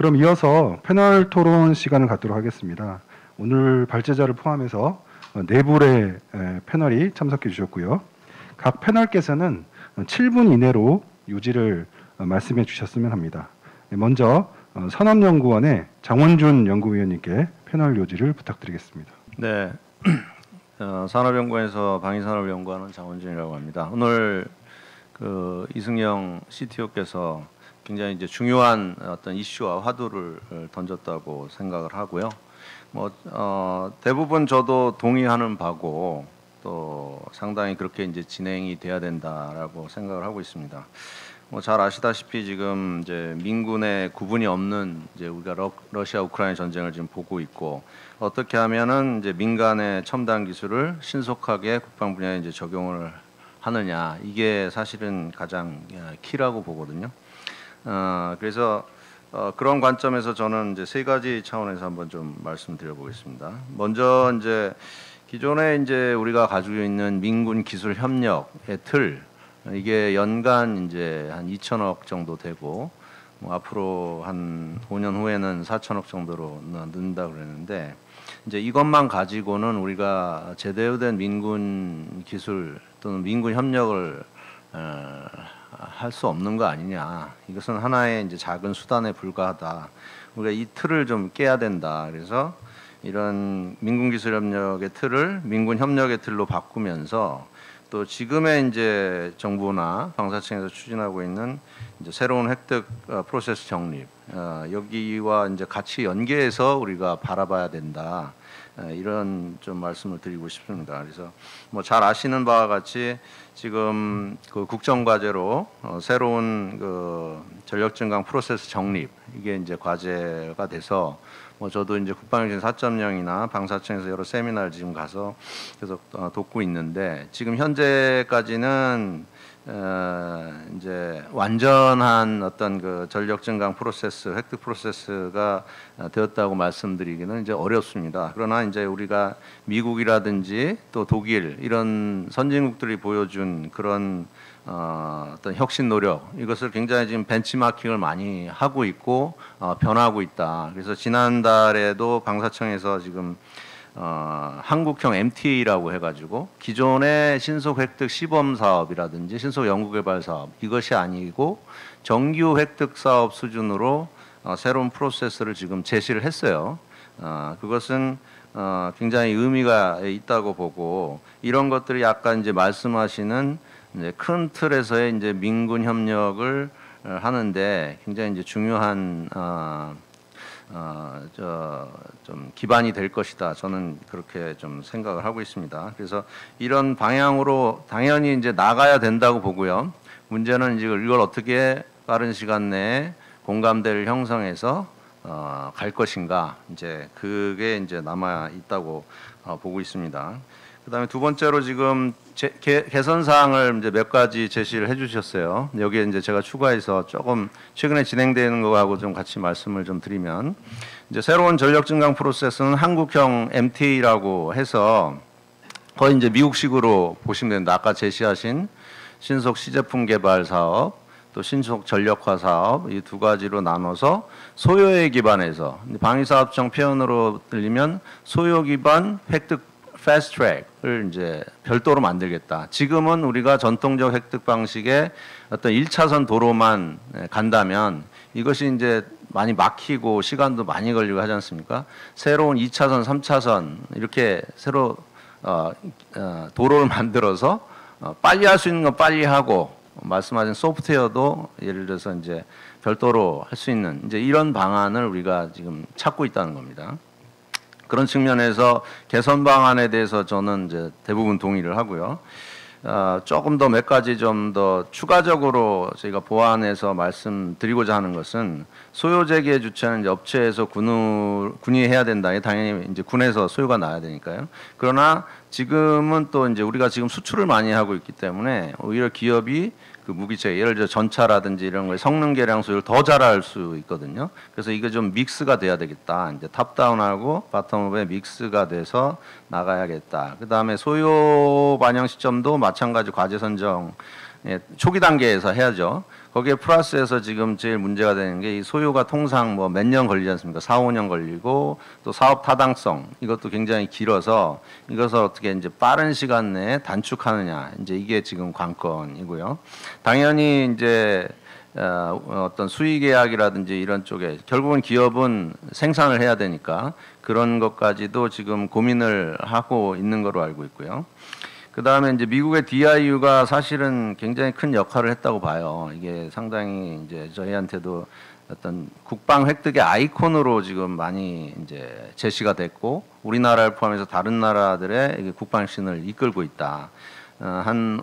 그럼 이어서 패널 토론 시간을 갖도록 하겠습니다. 오늘 발제자를 포함해서 네 분의 패널이 참석해 주셨고요. 각 패널께서는 7분 이내로 요지를 말씀해 주셨으면 합니다. 먼저 산업연구원의 장원준 연구위원님께 패널 요지를 부탁드리겠습니다. 네, 산업연구원에서 방위산업연구하는 장원준이라고 합니다. 오늘 그 이승영 CTO께서 굉장히 이제 중요한 어떤 이슈와 화두를 던졌다고 생각을 하고요. 대부분 저도 동의하는 바고 또 상당히 그렇게 이제 진행이 돼야 된다라고 생각을 하고 있습니다. 잘 아시다시피 지금 이제 민군의 구분이 없는 이제 우리가 러시아 우크라이나 전쟁을 지금 보고 있고 어떻게 하면은 이제 민간의 첨단 기술을 신속하게 국방 분야에 이제 적용을 하느냐 이게 사실은 가장 키라고 보거든요. 그래서 그런 관점에서 저는 이제 세 가지 차원에서 한번 좀 말씀드려 보겠습니다. 먼저 이제 기존에 이제 우리가 가지고 있는 민군 기술 협력의 틀 이게 연간 이제 한 2천억 정도 되고 앞으로 한 5년 후에는 4천억 정도로 는다 그랬는데 이제 이것만 가지고는 우리가 제대로 된 민군 기술 또는 민군 협력을 할 수 없는 거 아니냐. 이것은 하나의 이제 작은 수단에 불과하다. 우리가 이 틀을 좀 깨야 된다. 그래서 이런 민군 기술 협력의 틀을 민군 협력의 틀로 바꾸면서 또 지금의 이제 정부나 방사청에서 추진하고 있는 이제 새로운 획득 프로세스 정립 여기와 이제 같이 연계해서 우리가 바라봐야 된다. 이런 좀 말씀을 드리고 싶습니다. 그래서 잘 아시는 바와 같이 지금 그 국정과제로 새로운 그 전력 증강 프로세스 정립 이게 이제 과제가 돼서 저도 이제 국방혁신 4.0이나 방사청에서 여러 세미나를 지금 가서 계속 돕고 있는데 지금 현재까지는 이제 완전한 어떤 그 전력 증강 프로세스, 획득 프로세스가 되었다고 말씀드리기는 이제 어렵습니다. 그러나 이제 우리가 미국이라든지 또 독일 이런 선진국들이 보여준 그런 어떤 혁신 노력 이것을 굉장히 지금 벤치마킹을 많이 하고 있고 변하고 있다. 그래서 지난달에도 방사청에서 지금 한국형 MTA라고 해가지고 기존의 신속 획득 시범 사업이라든지 신속 연구개발 사업 이것이 아니고 정규 획득 사업 수준으로 새로운 프로세스를 지금 제시를 했어요. 그것은 굉장히 의미가 있다고 보고 이런 것들이 약간 이제 말씀하시는 이제 큰 틀에서의 이제 민군 협력을 하는데 굉장히 이제 중요한 좀 기반이 될 것이다. 저는 그렇게 좀 생각을 하고 있습니다. 그래서 이런 방향으로 당연히 이제 나가야 된다고 보고요. 문제는 이제 이걸 어떻게 빠른 시간 내에 공감대를 형성해서 갈 것인가. 이제 그게 이제 남아 있다고 보고 있습니다. 그다음에 두 번째로 지금 개선 사항을 이제 몇 가지 제시를 해주셨어요. 여기에 이제 제가 추가해서 조금 최근에 진행되는 거하고 좀 같이 말씀을 좀 드리면 이제 새로운 전력 증강 프로세스는 한국형 MTA라고 해서 거의 이제 미국식으로 보시면 되는데 아까 제시하신 신속 시제품 개발 사업 또 신속 전력화 사업 이 두 가지로 나눠서 소요에 기반해서 방위사업청 표현으로 들리면 소요 기반 획득 패스트 트랙을 이제 별도로 만들겠다. 지금은 우리가 전통적 획득 방식의 어떤 1차선 도로만 간다면 이것이 이제 많이 막히고 시간도 많이 걸리고 하지 않습니까? 새로운 2차선, 3차선 이렇게 새로 도로를 만들어서 빨리 할 수 있는 건 빨리 하고 말씀하신 소프트웨어도 예를 들어서 이제 별도로 할 수 있는 이제 이런 방안을 우리가 지금 찾고 있다는 겁니다. 그런 측면에서 개선 방안에 대해서 저는 이제 대부분 동의를 하고요. 조금 더 몇 가지 좀 더 추가적으로 저희가 보완해서 말씀드리고자 하는 것은 소요 재개 주체는 이제 업체에서 군이 해야 된다. 당연히 이제 군에서 소요가 나야 되니까요. 그러나 지금은 또 이제 우리가 지금 수출을 많이 하고 있기 때문에 오히려 기업이 그 무기체 예를 들어 전차라든지 이런 거에 성능 개량 소요를 더 잘할 수 있거든요. 그래서 이게 좀 믹스가 돼야 되겠다. 이제 탑다운하고 바텀업의 믹스가 돼서 나가야겠다. 그 다음에 소요 반영 시점도 마찬가지 과제 선정 예, 초기 단계에서 해야죠. 거기에 플러스해서 지금 제일 문제가 되는 게 이 소요가 통상 뭐 몇 년 걸리지 않습니까? 4, 5년 걸리고 또 사업 타당성 이것도 굉장히 길어서 이것을 어떻게 이제 빠른 시간 내에 단축하느냐 이제 이게 지금 관건이고요. 당연히 이제 어떤 수의 계약이라든지 이런 쪽에 결국은 기업은 생산을 해야 되니까 그런 것까지도 지금 고민을 하고 있는 거로 알고 있고요. 그 다음에 이제 미국의 DIU가 사실은 굉장히 큰 역할을 했다고 봐요. 이게 상당히 이제 저희한테도 어떤 국방 획득의 아이콘으로 지금 많이 이제 제시가 됐고 우리나라를 포함해서 다른 나라들의 국방 신을 이끌고 있다. 한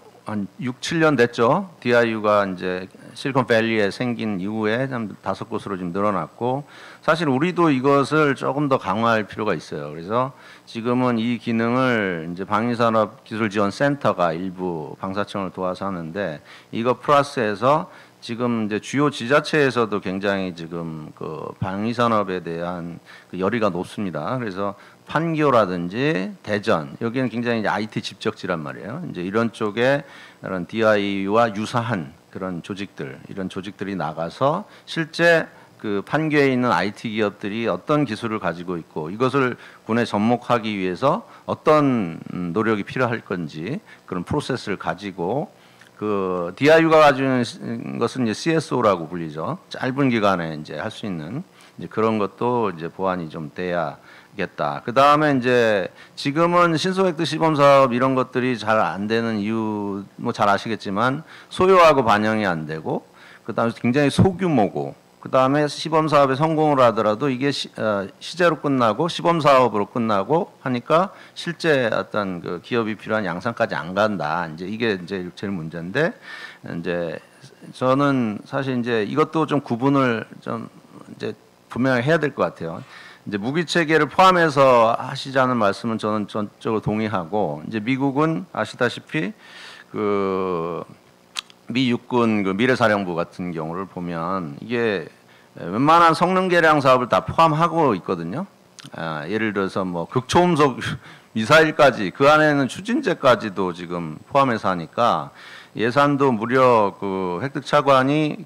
6, 7년 됐죠. DIU가 이제 실리콘밸리에 생긴 이후에 한 5곳으로 지금 늘어났고 사실 우리도 이것을 조금 더 강화할 필요가 있어요. 그래서 지금은 이 기능을 이제 방위산업기술지원센터가 일부 방사청을 도와서 하는데 이거 플러스해서 지금 이제 주요 지자체에서도 굉장히 지금 그 방위산업에 대한 그 열의가 높습니다. 그래서 판교라든지 대전 여기는 굉장히 이제 IT 집적지란 말이에요. 이제 이런 쪽에 이런 DIU와 유사한 그런 조직들 이런 조직들이 나가서 실제 그 판교에 있는 IT 기업들이 어떤 기술을 가지고 있고 이것을 군에 접목하기 위해서 어떤 노력이 필요할 건지 그런 프로세스를 가지고 그 DIU가 가지고 있는 것은 이제 CSO라고 불리죠. 짧은 기간에 이제 할 수 있는 이제 그런 것도 이제 보완이 좀 돼야겠다. 그 다음에 이제 지금은 신소획득 시범 사업 이런 것들이 잘 안 되는 이유 뭐 잘 아시겠지만 소요하고 반영이 안 되고 그 다음에 굉장히 소규모고 그 다음에 시범 사업에 성공을 하더라도 이게 시제로 끝나고 시범 사업으로 끝나고 하니까 실제 어떤 그 기업이 필요한 양산까지 안 간다. 이제 이게 이제 제일 문제인데 이제 저는 사실 이제 이것도 좀 구분을 좀 이제 분명히 해야 될 것 같아요. 이제 무기 체계를 포함해서 하시자는 말씀은 저는 전적으로 동의하고 이제 미국은 아시다시피 그 미 육군 그 미래사령부 같은 경우를 보면 이게 웬만한 성능 개량 사업을 다 포함하고 있거든요. 예를 들어서 뭐 극초음속 미사일까지 그 안에는 추진제까지도 지금 포함해서 하니까 예산도 무려 그 획득 차관이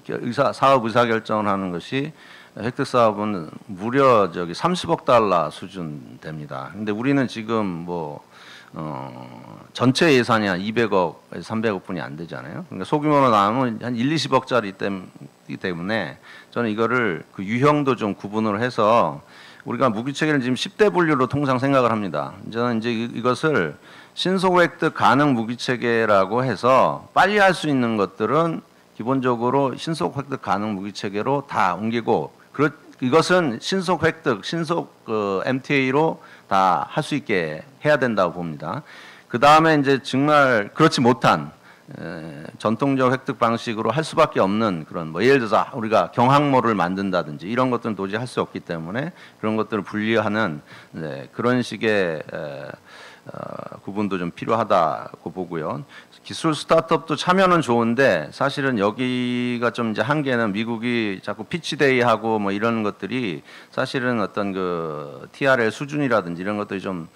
사업 의사 결정을 하는 것이 획득 사업은 무려 저기 30억 달러 수준 됩니다. 근데 우리는 지금 뭐 전체 예산이 한 200억에서 300억 뿐이 안 되잖아요. 그러니까 소규모로 나누면 한 1, 20억짜리 때문에 저는 이거를 그 유형도 좀 구분을 해서 우리가 무기 체계를 지금 10대 분류로 통상 생각을 합니다. 저는 이제 이것을 신속 획득 가능 무기 체계라고 해서 빨리 할 수 있는 것들은 기본적으로 신속 획득 가능 무기 체계로 다 옮기고 이것은 신속 획득, 신속 그 MTA로 다 할 수 있게 해야 된다고 봅니다. 그 다음에 이제 정말 그렇지 못한 전통적 획득 방식으로 할 수밖에 없는 그런 뭐 예를 들어서 우리가 경항모를 만든다든지 이런 것들은 도저히 할 수 없기 때문에 그런 것들을 분리하는 그런 식의 구분도 좀 필요하다고 보고요. 기술 스타트업도 참여는 좋은데 사실은 여기가 좀 이제 한계는 미국이 자꾸 피치데이 하고 뭐 이런 것들이 사실은 어떤 그 TRL 수준이라든지 이런 것들이 좀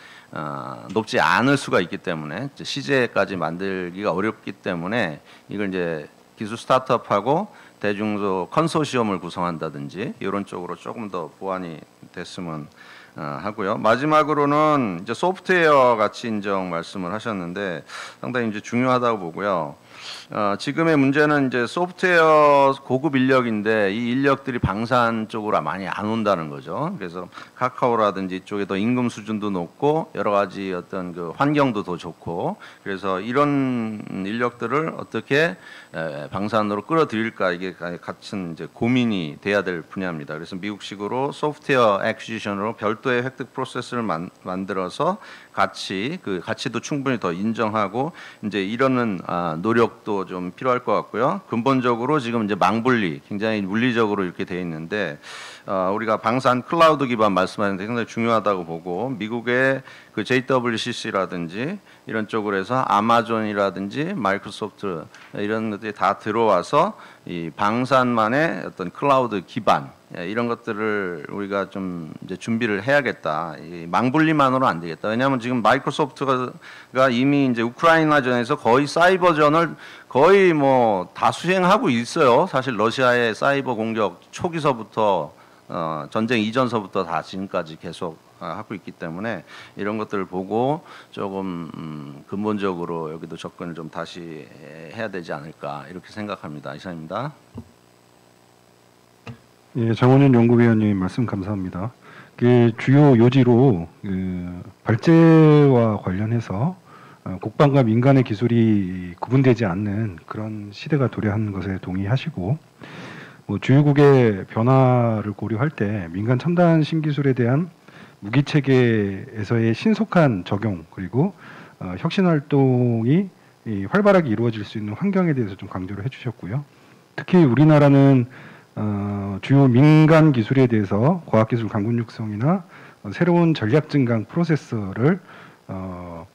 높지 않을 수가 있기 때문에 시제까지 만들기가 어렵기 때문에 이걸 이제 기술 스타트업하고 대중소 컨소시엄을 구성한다든지 이런 쪽으로 조금 더 보완이 됐으면 하고요. 마지막으로는 이제 소프트웨어 가치 인정 말씀을 하셨는데 상당히 이제 중요하다고 보고요. 지금의 문제는 이제 소프트웨어 고급 인력인데 이 인력들이 방산 쪽으로 많이 안 온다는 거죠. 그래서 카카오라든지 이쪽에 더 임금 수준도 높고 여러 가지 어떤 그 환경도 더 좋고 그래서 이런 인력들을 어떻게 방산으로 끌어들일까 이게 같은 이제 고민이 돼야 될 분야입니다. 그래서 미국식으로 소프트웨어 액퀴지션으로 별도의 획득 프로세스를 만들어서 그 가치도 충분히 더 인정하고 이제 이러는 노력도 좀 필요할 것 같고요. 근본적으로 지금 이제 망분리 굉장히 물리적으로 이렇게 돼 있는데 우리가 방산 클라우드 기반 말씀하셨는데 굉장히 중요하다고 보고 미국의 그 JWCC라든지 이런 쪽으로 해서 아마존이라든지 마이크로소프트 이런 것들이 다 들어와서 이 방산만의 어떤 클라우드 기반 이런 것들을 우리가 좀 이제 준비를 해야겠다. 이 망불리만으로는 안 되겠다. 왜냐하면 지금 마이크로소프트가 이미 이제 우크라이나전에서 거의 사이버전을 거의 뭐 다 수행하고 있어요. 사실 러시아의 사이버 공격 초기서부터 전쟁 이전서부터 다 지금까지 계속 하고 있기 때문에 이런 것들을 보고 조금 근본적으로 여기도 접근을 좀 다시 해야 되지 않을까 이렇게 생각합니다. 이상입니다. 예, 정원윤 연구위원님 말씀 감사합니다. 그 주요 요지로 그 발제와 관련해서 국방과 민간의 기술이 구분되지 않는 그런 시대가 도래하는 것에 동의하시고, 뭐 주요국의 변화를 고려할 때 민간 첨단 신기술에 대한 무기 체계에서의 신속한 적용, 그리고 혁신 활동이 활발하게 이루어질 수 있는 환경에 대해서 좀 강조를 해주셨고요. 특히 우리나라는 주요 민간 기술에 대해서 과학기술 강군 육성이나 새로운 전략 증강 프로세서를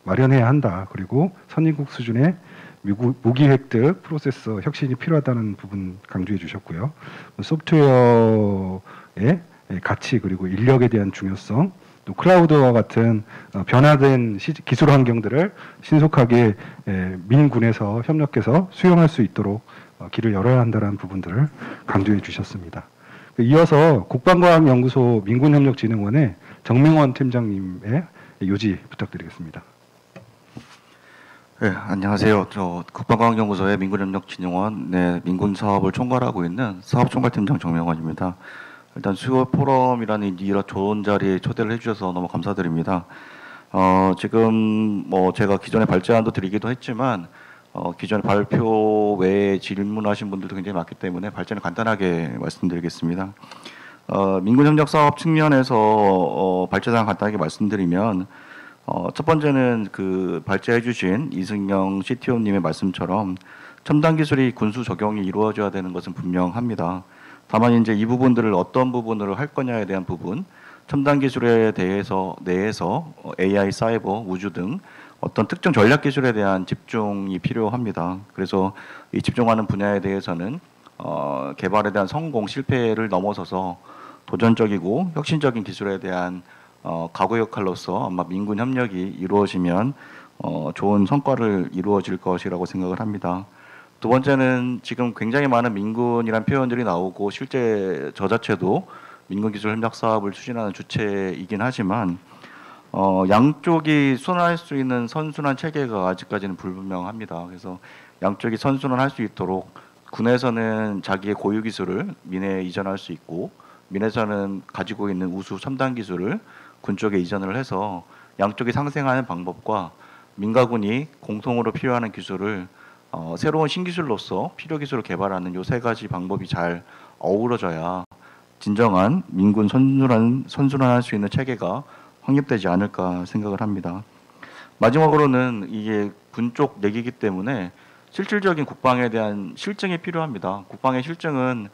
마련해야 한다. 그리고 선진국 수준의 무기 획득 프로세서 혁신이 필요하다는 부분 강조해 주셨고요. 소프트웨어의 가치, 그리고 인력에 대한 중요성, 또 클라우드와 같은 변화된 기술 환경들을 신속하게 민군에서 협력해서 수용할 수 있도록 길을 열어야 한다는 부분들을 강조해 주셨습니다. 이어서 국방과학연구소 민군협력진흥원의 정명원 팀장님의 요지 부탁드리겠습니다. 네, 안녕하세요. 저 국방과학연구소의 민군협력진흥원 민군 사업을 총괄하고 있는 사업총괄팀장 정명원입니다. 일단 수요 포럼이라는 이런 좋은 자리에 초대를 해주셔서 너무 감사드립니다. 지금 뭐 제가 기존에 발제안도 드리기도 했지만 기존 발표 외에 질문하신 분들도 굉장히 많기 때문에 발제는 간단하게 말씀드리겠습니다. 민군협력 사업 측면에서 발제사항 간단하게 말씀드리면 첫 번째는 그 발제해주신 이승영 CTO님의 말씀처럼 첨단 기술이 군수 적용이 이루어져야 되는 것은 분명합니다. 다만 이제 이 부분들을 어떤 부분으로 할 거냐에 대한 부분, 첨단 기술에 대해서 내에서 AI, 사이버, 우주 등 어떤 특정 전략 기술에 대한 집중이 필요합니다. 그래서 이 집중하는 분야에 대해서는 개발에 대한 성공, 실패를 넘어서서 도전적이고 혁신적인 기술에 대한 가구 역할로서 아마 민군 협력이 이루어지면 좋은 성과를 이루어질 것이라고 생각을 합니다. 두 번째는 지금 굉장히 많은 민군이란 표현들이 나오고 실제 저 자체도 민군기술 협력 사업을 추진하는 주체이긴 하지만 양쪽이 순환할 수 있는 선순환 체계가 아직까지는 불분명합니다. 그래서 양쪽이 선순환할 수 있도록 군에서는 자기의 고유 기술을 민에 이전할 수 있고 민에서는 가지고 있는 우수 첨단 기술을 군 쪽에 이전을 해서 양쪽이 상생하는 방법과 민가군이 공통으로 필요하는 기술을 새로운 신기술로서 필요 기술을 개발하는 요 세 가지 방법이 잘 어우러져야 진정한 민군 선순환할 수 있는 체계가 확립되지 않을까 생각을 합니다. 마지막으로는 이게 군 쪽 얘기이기 때문에 실질적인 국방에 대한 실증이 필요합니다. 국방의 실증은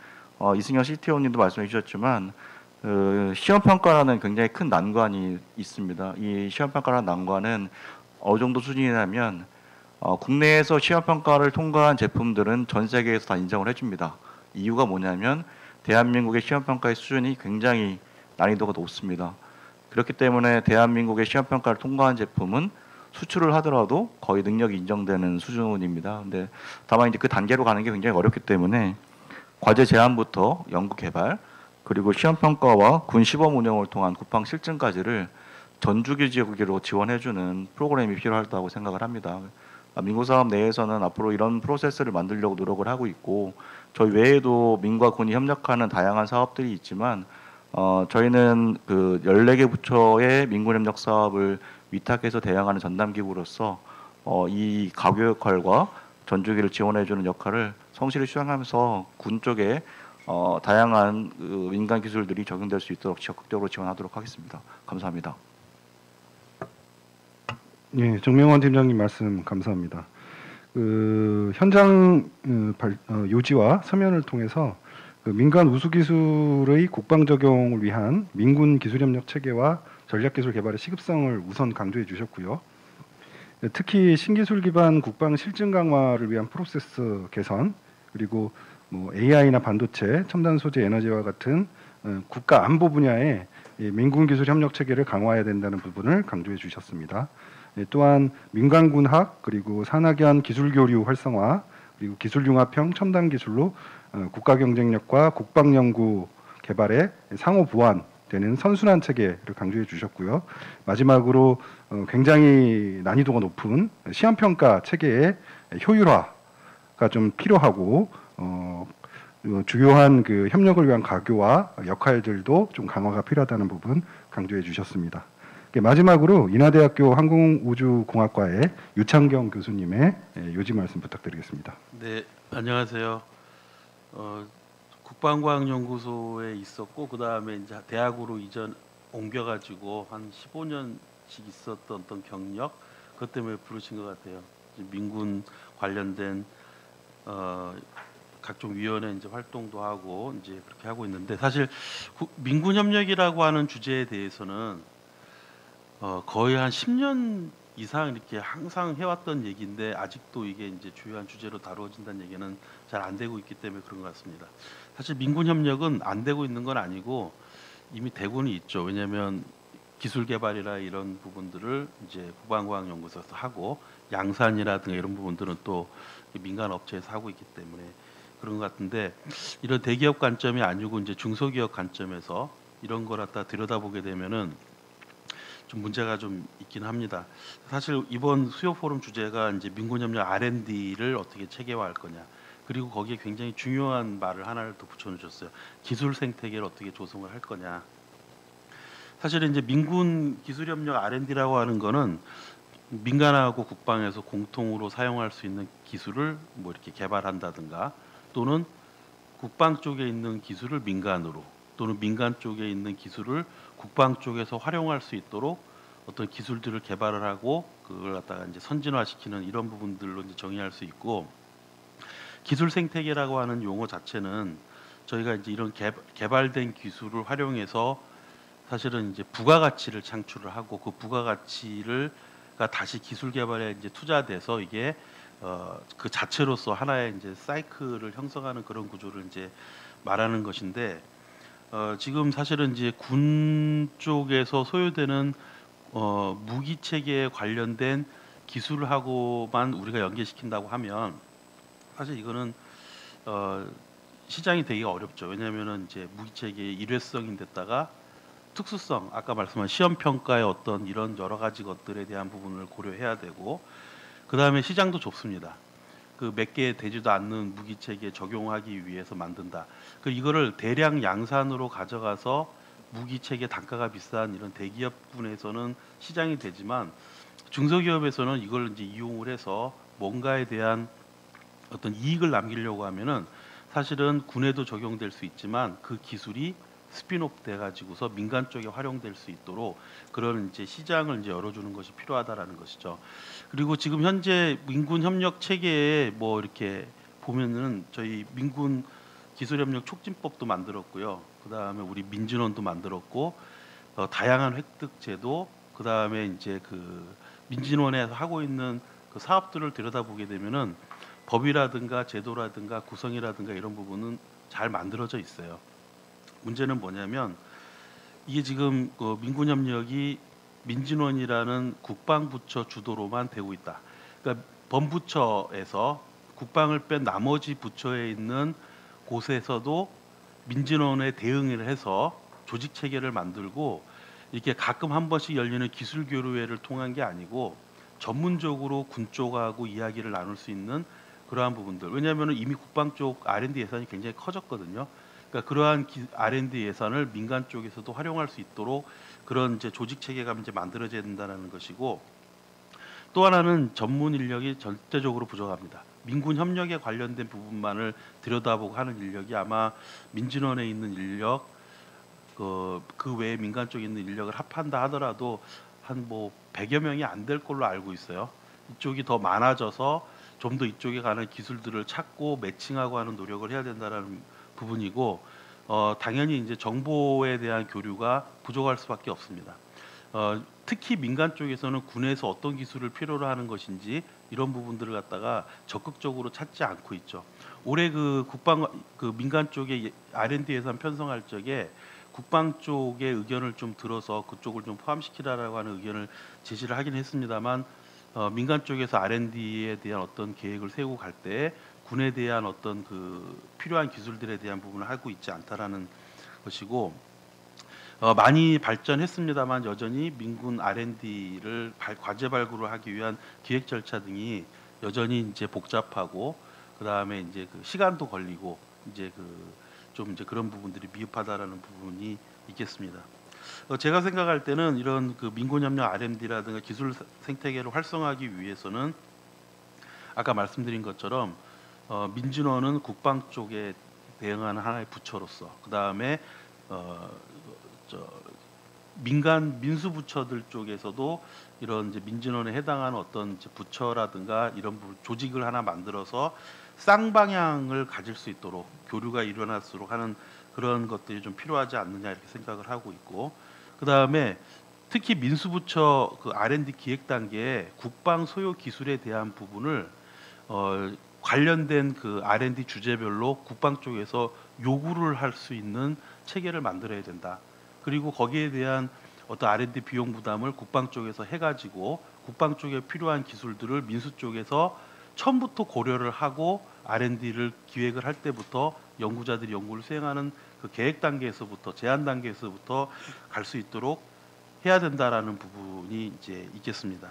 이승현 CTO님도 말씀해 주셨지만 시험평가라는 굉장히 큰 난관이 있습니다. 이 시험평가라는 난관은 어느 정도 수준이냐면 국내에서 시험평가를 통과한 제품들은 전 세계에서 다 인정을 해줍니다. 이유가 뭐냐면 대한민국의 시험평가의 수준이 굉장히 난이도가 높습니다. 그렇기 때문에 대한민국의 시험평가를 통과한 제품은 수출을 하더라도 거의 능력이 인정되는 수준입니다. 근데 다만 이제 그 단계로 가는 게 굉장히 어렵기 때문에 과제 제안부터 연구 개발 그리고 시험평가와 군 시범 운영을 통한 국방 실증까지를 전주기지로 지원해주는 프로그램이 필요하다고 생각을 합니다. 민구사업 내에서는 앞으로 이런 프로세스를 만들려고 노력을 하고 있고 저희 외에도 민과 군이 협력하는 다양한 사업들이 있지만 저희는 그 14개 부처의 민군협력 사업을 위탁해서 대항하는 전담기구로서 이 가교 역할과 전주기를 지원해주는 역할을 성실히 수행하면서 군 쪽에 다양한 그 민간 기술들이 적용될 수 있도록 적극적으로 지원하도록 하겠습니다. 감사합니다. 예, 정명원 팀장님 말씀 감사합니다. 그 현장 요지와 서면을 통해서 그 민간 우수 기술의 국방 적용을 위한 민군 기술협력 체계와 전략기술 개발의 시급성을 우선 강조해 주셨고요. 특히 신기술 기반 국방 실증 강화를 위한 프로세스 개선, 그리고 뭐 AI나 반도체, 첨단 소재 에너지와 같은 국가 안보 분야의 이 민군 기술 협력 체계를 강화해야 된다는 부분을 강조해 주셨습니다. 또한 민간군학 그리고 산학연 기술 교류 활성화 그리고 기술 융합형 첨단 기술로 국가 경쟁력과 국방 연구 개발에 상호 보완되는 선순환 체계를 강조해 주셨고요. 마지막으로 굉장히 난이도가 높은 시험 평가 체계의 효율화가 좀 필요하고 주요한 그 협력을 위한 가교와 역할들도 좀 강화가 필요하다는 부분 강조해 주셨습니다. 마지막으로 인하대학교 항공우주공학과의 유창경 교수님의 요지 말씀 부탁드리겠습니다. 네, 안녕하세요. 국방과학연구소에 있었고 그 다음에 이제 대학으로 이전 옮겨가지고 한 15년씩 있었던 어떤 경력 그것 때문에 부르신 것 같아요. 이제 민군 관련된 각종 위원회 이제 활동도 하고 이제 그렇게 하고 있는데 사실 민군 협력이라고 하는 주제에 대해서는 거의 한 10년 이상 이렇게 항상 해왔던 얘기인데 아직도 이게 이제 주요한 주제로 다루어진다는 얘기는 잘 안 되고 있기 때문에 그런 것 같습니다. 사실 민군 협력은 안 되고 있는 건 아니고 이미 되고는 있죠. 왜냐하면 기술 개발이나 이런 부분들을 이제 국방과학연구소에서 하고 양산이라든가 이런 부분들은 또 민간 업체에서 하고 있기 때문에 그런 것 같은데 이런 대기업 관점이 아니고 이제 중소기업 관점에서 이런 걸 갖다 들여다보게 되면은 좀 문제가 좀 있긴 합니다. 사실 이번 수요 포럼 주제가 이제 민군협력 R&D를 어떻게 체계화할 거냐. 그리고 거기에 굉장히 중요한 말을 하나를 더 붙여주셨어요. 기술 생태계를 어떻게 조성을 할 거냐. 사실은 이제 민군 기술협력 R&D라고 하는 거는 민간하고 국방에서 공통으로 사용할 수 있는 기술을 뭐 이렇게 개발한다든가 또는 국방 쪽에 있는 기술을 민간으로 또는 민간 쪽에 있는 기술을 국방 쪽에서 활용할 수 있도록 어떤 기술들을 개발을 하고 그걸 갖다가 이제 선진화시키는 이런 부분들로 이제 정의할 수 있고 기술 생태계라고 하는 용어 자체는 저희가 이제 이런 개발된 기술을 활용해서 사실은 이제 부가가치를 창출을 하고 그 부가가치가 다시 기술 개발에 이제 투자돼서 이게 그 자체로서 하나의 이제 사이클을 형성하는 그런 구조를 이제 말하는 것인데 지금 사실은 이제 군 쪽에서 소요되는 무기 체계에 관련된 기술하고만 우리가 연계시킨다고 하면 사실 이거는 시장이 되기가 어렵죠. 왜냐하면은 이제 무기 체계의 일회성인데다가 특수성, 아까 말씀한 시험 평가의 어떤 이런 여러 가지 것들에 대한 부분을 고려해야 되고 그 다음에 시장도 좁습니다. 그 몇 개 되지도 않는 무기 체계에 적용하기 위해서 만든다. 그 이거를 대량 양산으로 가져가서 무기 체계 단가가 비싼 이런 대기업군에서는 시장이 되지만 중소기업에서는 이걸 이제 이용을 해서 뭔가에 대한 어떤 이익을 남기려고 하면은 사실은 군에도 적용될 수 있지만 그 기술이 스피노프 돼 가지고서 민간 쪽에 활용될 수 있도록 그런 이제 시장을 이제 열어주는 것이 필요하다라는 것이죠. 그리고 지금 현재 민군 협력 체계에 뭐 이렇게 보면은 저희 민군 기술협력 촉진법도 만들었고요. 그 다음에 우리 민진원도 만들었고 다양한 획득 제도, 그 다음에 이제 그 민진원에서 하고 있는 그 사업들을 들여다보게 되면은 법이라든가 제도라든가 구성이라든가 이런 부분은 잘 만들어져 있어요. 문제는 뭐냐면 이게 지금 그 민군협력이 민진원이라는 국방부처 주도로만 되고 있다. 그러니까 범부처에서 국방을 뺀 나머지 부처에 있는 곳에서도 민진원에 대응을 해서 조직 체계를 만들고 이렇게 가끔 한 번씩 열리는 기술 교류회를 통한 게 아니고 전문적으로 군 쪽하고 이야기를 나눌 수 있는 그러한 부분들. 왜냐하면 이미 국방 쪽 R&D 예산이 굉장히 커졌거든요. 그러니까 그러한 R&D 예산을 민간 쪽에서도 활용할 수 있도록 그런 이제 조직 체계가 이제 만들어져야 된다는 것이고 또 하나는 전문 인력이 절대적으로 부족합니다. 민군 협력에 관련된 부분만을 들여다보고 하는 인력이 아마 민진원에 있는 인력 그 외에 민간 쪽에 있는 인력을 합한다 하더라도 한 뭐 100여 명이 안 될 걸로 알고 있어요. 이쪽이 더 많아져서 좀 더 이쪽에 가는 기술들을 찾고 매칭하고 하는 노력을 해야 된다는 부분이고 당연히 이제 정보에 대한 교류가 부족할 수밖에 없습니다. 특히 민간 쪽에서는 군에서 어떤 기술을 필요로 하는 것인지 이런 부분들을 갖다가 적극적으로 찾지 않고 있죠. 올해 그 민간 쪽에 R&D 예산 편성할 적에 국방 쪽의 의견을 좀 들어서 그쪽을 좀 포함시키라라고 하는 의견을 제시를 하긴 했습니다만 민간 쪽에서 R&D에 대한 어떤 계획을 세우고 갈 때 군에 대한 어떤 그 필요한 기술들에 대한 부분을 하고 있지 않다라는 것이고 많이 발전했습니다만 여전히 민군 R&D를 과제 발굴을 하기 위한 기획 절차 등이 여전히 이제 복잡하고 그다음에 이제 그 시간도 걸리고 이제 좀 이제 그런 부분들이 미흡하다라는 부분이 있겠습니다. 제가 생각할 때는 이런 그 민군협력 R&D라든가 기술 생태계를 활성화하기 위해서는 아까 말씀드린 것처럼 민진원은 국방 쪽에 대응하는 하나의 부처로서 그 다음에 민간 민수부처들 쪽에서도 이런 이제 민진원에 해당하는 어떤 이제 부처라든가 이런 조직을 하나 만들어서 쌍방향을 가질 수 있도록 교류가 일어날수록 하는 그런 것들이 좀 필요하지 않느냐 이렇게 생각을 하고 있고 그 다음에 특히 민수부처 그 R&D 기획 단계에 국방 소요 기술에 대한 부분을 관련된 그 R&D 주제별로 국방 쪽에서 요구를 할 수 있는 체계를 만들어야 된다. 그리고 거기에 대한 어떤 R&D 비용 부담을 국방 쪽에서 해가지고 국방 쪽에 필요한 기술들을 민수 쪽에서 처음부터 고려를 하고 R&D를 기획을 할 때부터 연구자들이 연구를 수행하는 그 계획 단계에서부터 제안 단계에서부터 갈 수 있도록 해야 된다라는 부분이 이제 있겠습니다.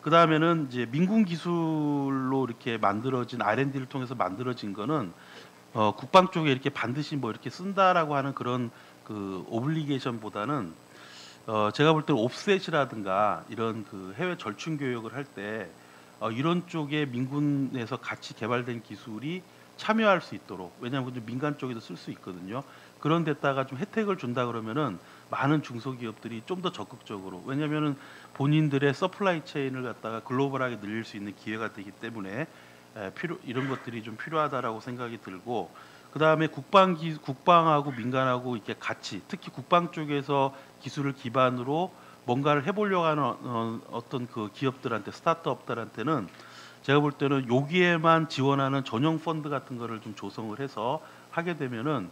그 다음에는 이제 민군 기술로 이렇게 만들어진 R&D를 통해서 만들어진 거는 국방 쪽에 이렇게 반드시 뭐 이렇게 쓴다라고 하는 그런 그 오블리게이션보다는 제가 볼 때는 옵셋이라든가 이런 그 해외 절충 교육을 할 때 이런 쪽에 민군에서 같이 개발된 기술이 참여할 수 있도록 왜냐하면 민간 쪽에도 쓸 수 있거든요. 그런 데다가 좀 혜택을 준다 그러면은 많은 중소기업들이 좀 더 적극적으로 왜냐하면은 본인들의 서플라이 체인을 갖다가 글로벌하게 늘릴 수 있는 기회가 되기 때문에 이런 것들이 좀 필요하다라고 생각이 들고 그 다음에 국방하고 민간하고 이렇게 같이 특히 국방 쪽에서 기술을 기반으로 뭔가를 해보려고 하는 어떤 그 기업들한테 스타트업들한테는 제가 볼 때는 여기에만 지원하는 전용 펀드 같은 거를 좀 조성을 해서 하게 되면은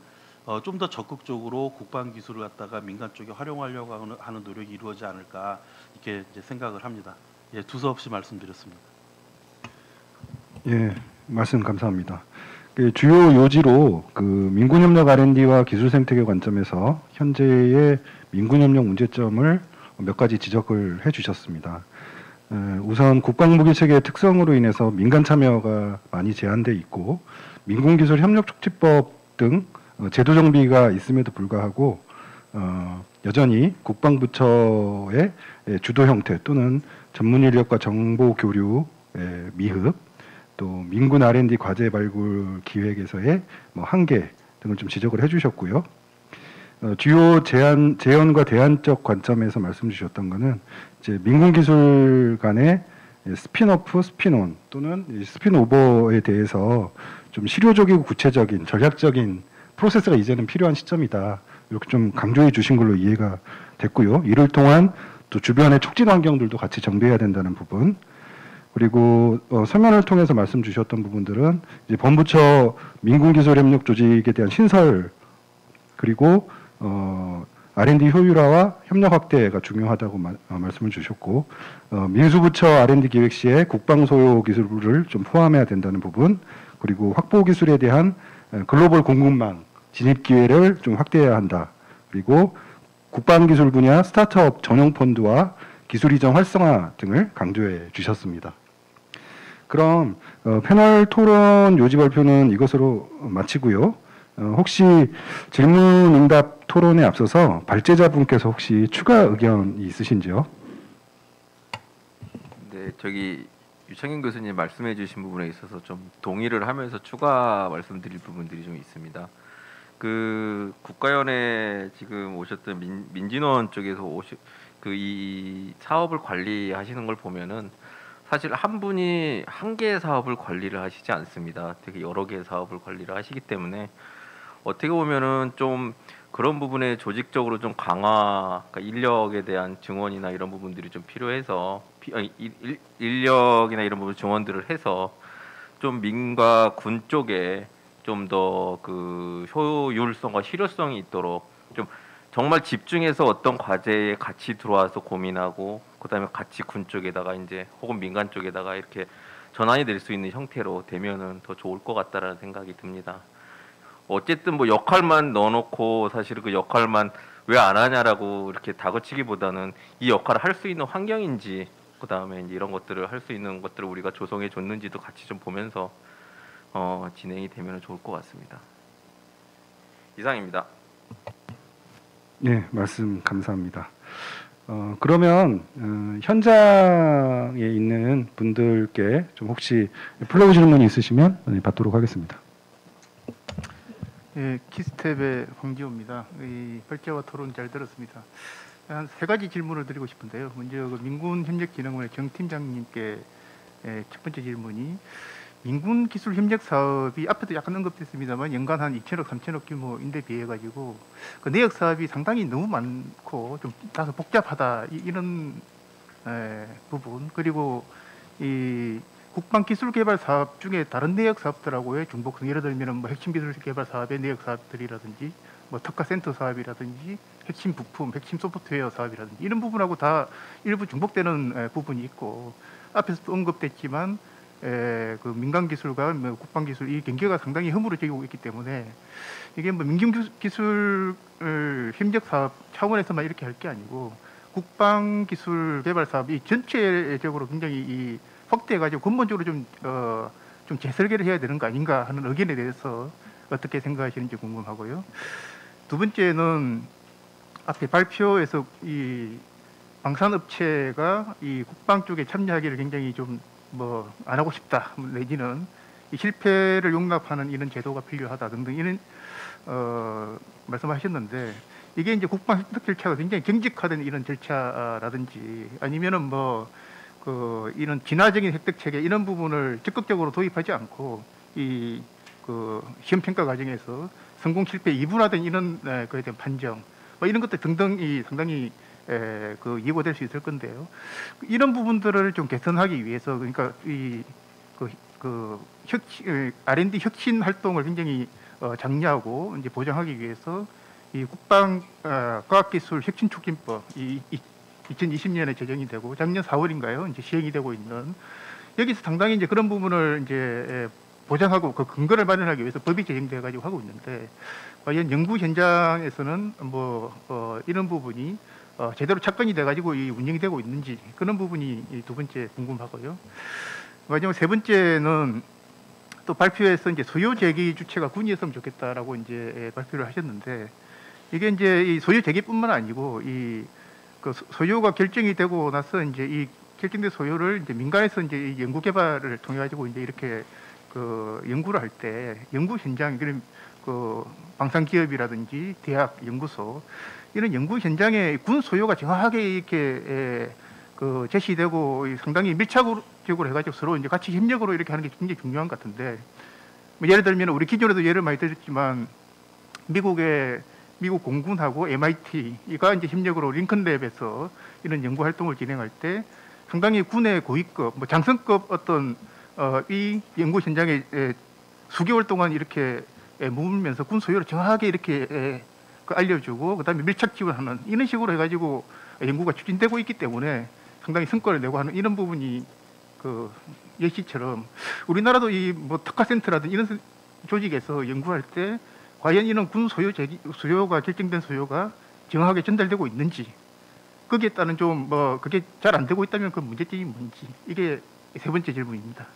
좀 더 적극적으로 국방 기술을 갖다가 민간 쪽에 활용하려고 하는 노력이 이루어지지 않을까 이렇게 이제 생각을 합니다. 예, 두서없이 말씀드렸습니다. 예, 말씀 감사합니다. 그 주요 요지로 그 민군협력 R&D와 기술 생태계 관점에서 현재의 민군협력 문제점을 몇 가지 지적을 해주셨습니다. 우선 국방무기 체계의 특성으로 인해서 민간 참여가 많이 제한돼 있고 민군기술협력촉진법 등 제도 정비가 있음에도 불구하고 여전히 국방부처의 주도 형태 또는 전문 인력과 정보 교류의 미흡 또 민군 R&D 과제 발굴 기획에서의 뭐 한계 등을 좀 지적을 해주셨고요. 주요 제언과 대안적 관점에서 말씀 주셨던 것은 이제 민군 기술 간의 스핀오프, 스핀온 또는 스핀오버에 대해서 좀 실효적이고 구체적인 전략적인 프로세스가 이제는 필요한 시점이다. 이렇게 좀 강조해 주신 걸로 이해가 됐고요. 이를 통한 또 주변의 촉진 환경들도 같이 정비해야 된다는 부분. 그리고 서면을 통해서 말씀 주셨던 부분들은 이제 본부처 민군기술협력 조직에 대한 신설 그리고 R&D 효율화와 협력 확대가 중요하다고 말씀을 주셨고 민수부처 R&D 기획 시에 국방 소요 기술을 좀 포함해야 된다는 부분 그리고 확보 기술에 대한 글로벌 공급망 진입 기회를 좀 확대해야 한다. 그리고 국방 기술 분야 스타트업 전용 펀드와 기술 이전 활성화 등을 강조해 주셨습니다. 그럼 패널 토론 요지 발표는 이것으로 마치고요. 혹시 질문 응답 토론에 앞서서 발제자분께서 혹시 추가 의견이 있으신지요? 네, 저기 유창현 교수님 말씀해 주신 부분에 있어서 좀 동의를 하면서 추가 말씀드릴 부분들이 좀 있습니다. 그 국가연에 지금 오셨던 민진원 쪽에서 이 사업을 관리하시는 걸 보면은 사실 한 분이 한 개의 사업을 관리를 하시지 않습니다. 되게 여러 개의 사업을 관리를 하시기 때문에 어떻게 보면은 좀 그런 부분에 조직적으로 좀 강화, 그러니까 인력에 대한 증원이나 이런 부분들이 좀 필요해서 인력이나 이런 부분 증원들을 해서 좀 민과 군 쪽에 좀 더 그 효율성과 실효성이 있도록 좀 정말 집중해서 어떤 과제에 같이 들어와서 고민하고 그다음에 같이 군 쪽에다가 이제 혹은 민간 쪽에다가 이렇게 전환이 될 수 있는 형태로 되면은 더 좋을 것 같다라는 생각이 듭니다. 어쨌든 뭐 역할만 넣어놓고 사실 그 역할만 왜 안 하냐라고 이렇게 다그치기보다는 이 역할을 할 수 있는 환경인지 그다음에 이제 이런 것들을 할 수 있는 것들을 우리가 조성해 줬는지도 같이 좀 보면서 진행이 되면 좋을 것 같습니다. 이상입니다. 네, 말씀 감사합니다. 그러면 현장에 있는 분들께 좀 혹시 플로우 질문이 있으시면 받도록 하겠습니다. 예, 키스텝의 황지호입니다. 이 발제와 토론 잘 들었습니다. 한 세 가지 질문을 드리고 싶은데요. 먼저 그 민군협력진흥원의 정 팀장님께 첫 번째 질문이 민군 기술 협력 사업이 앞에도 약간 언급됐습니다만 연간 한 2천억, 3천억 규모인데 비해 가지고 그 내역 사업이 상당히 너무 많고 좀 다소 복잡하다 이런 부분 그리고 이 국방 기술 개발 사업 중에 다른 내역 사업들하고의 중복성 예를 들면 뭐 핵심 기술 개발 사업의 내역 사업들이라든지 뭐 특화 센터 사업이라든지 핵심 부품, 핵심 소프트웨어 사업이라든지 이런 부분하고 다 일부 중복되는 부분이 있고 앞에서도 언급됐지만 그 민간 기술과 뭐 국방 기술 이 경계가 상당히 허물어지고 있기 때문에 이게 뭐 민간 기술 협력 사업 차원에서만 이렇게 할 게 아니고 국방 기술 개발 사업이 전체적으로 굉장히 이 확대해가지고 근본적으로 좀 재설계를 해야 되는 거 아닌가 하는 의견에 대해서 어떻게 생각하시는지 궁금하고요. 두 번째는 앞에 발표에서 이 방산업체가 이 국방 쪽에 참여하기를 굉장히 좀 뭐 안 하고 싶다 내지는 이 실패를 용납하는 이런 제도가 필요하다 등등 이런 말씀하셨는데 이게 이제 국방 획득 절차가 굉장히 경직화된 이런 절차라든지 아니면은 뭐 그 이런 진화적인 획득 체계 이런 부분을 적극적으로 도입하지 않고 이 그 시험 평가 과정에서 성공 실패 이분화된 이런 거에 대한 판정 뭐 이런 것들 등등이 상당히 그 예고될 수 있을 건데요. 이런 부분들을 좀 개선하기 위해서 그러니까 그 R&D 혁신 활동을 굉장히 장려하고 이제 보장하기 위해서 이 국방 과학기술 혁신 촉진법 이 2020년에 제정이 되고 작년 4월인가요? 이제 시행이 되고 있는 여기서 상당히 이제 그런 부분을 이제 보장하고 그 근거를 마련하기 위해서 법이 제정돼 가지고 하고 있는데 과연 연구 현장에서는 뭐 이런 부분이 제대로 착근이 돼 가지고 이 운영이 되고 있는지 그런 부분이 이 두 번째 궁금하고요. 마지막 세 번째는 또 발표에서 이제 소요 제기 주체가 군이었으면 좋겠다라고 이제 발표를 하셨는데 이게 이제 이 소요 제기뿐만 아니고 이 그 소요가 결정이 되고 나서 이제 이 결정된 소요를 이제 민간에서 이제 이 연구 개발을 통해 가지고 이제 이렇게 그 연구를 할 때 연구 현장 그런 그 방산 기업이라든지 대학 연구소 이런 연구 현장에 군 소요가 정확하게 이렇게 그 제시되고 상당히 밀착적으로 해가지고 서로 이제 같이 협력으로 이렇게 하는 게 굉장히 중요한 것 같은데 뭐 예를 들면 우리 기존에도 예를 많이 들었지만 미국 공군하고 MIT가 이제 협력으로 링컨랩에서 이런 연구 활동을 진행할 때 상당히 군의 고위급, 뭐 장성급 어떤 이 연구 현장에 수개월 동안 이렇게 머물면서 군 소요를 정확하게 이렇게 알려주고 그다음에 밀착 지원하는 이런 식으로 해가지고 연구가 추진되고 있기 때문에 상당히 성과를 내고 하는 이런 부분이 그 예시처럼 우리나라도 이 뭐 특화센터라든 이런 조직에서 연구할 때 과연 이런 군 수요가 결정된 수요가 정확하게 전달되고 있는지 거기에 따른 좀 뭐 그게 잘 안 되고 있다면 그 문제점이 뭔지 이게 세 번째 질문입니다.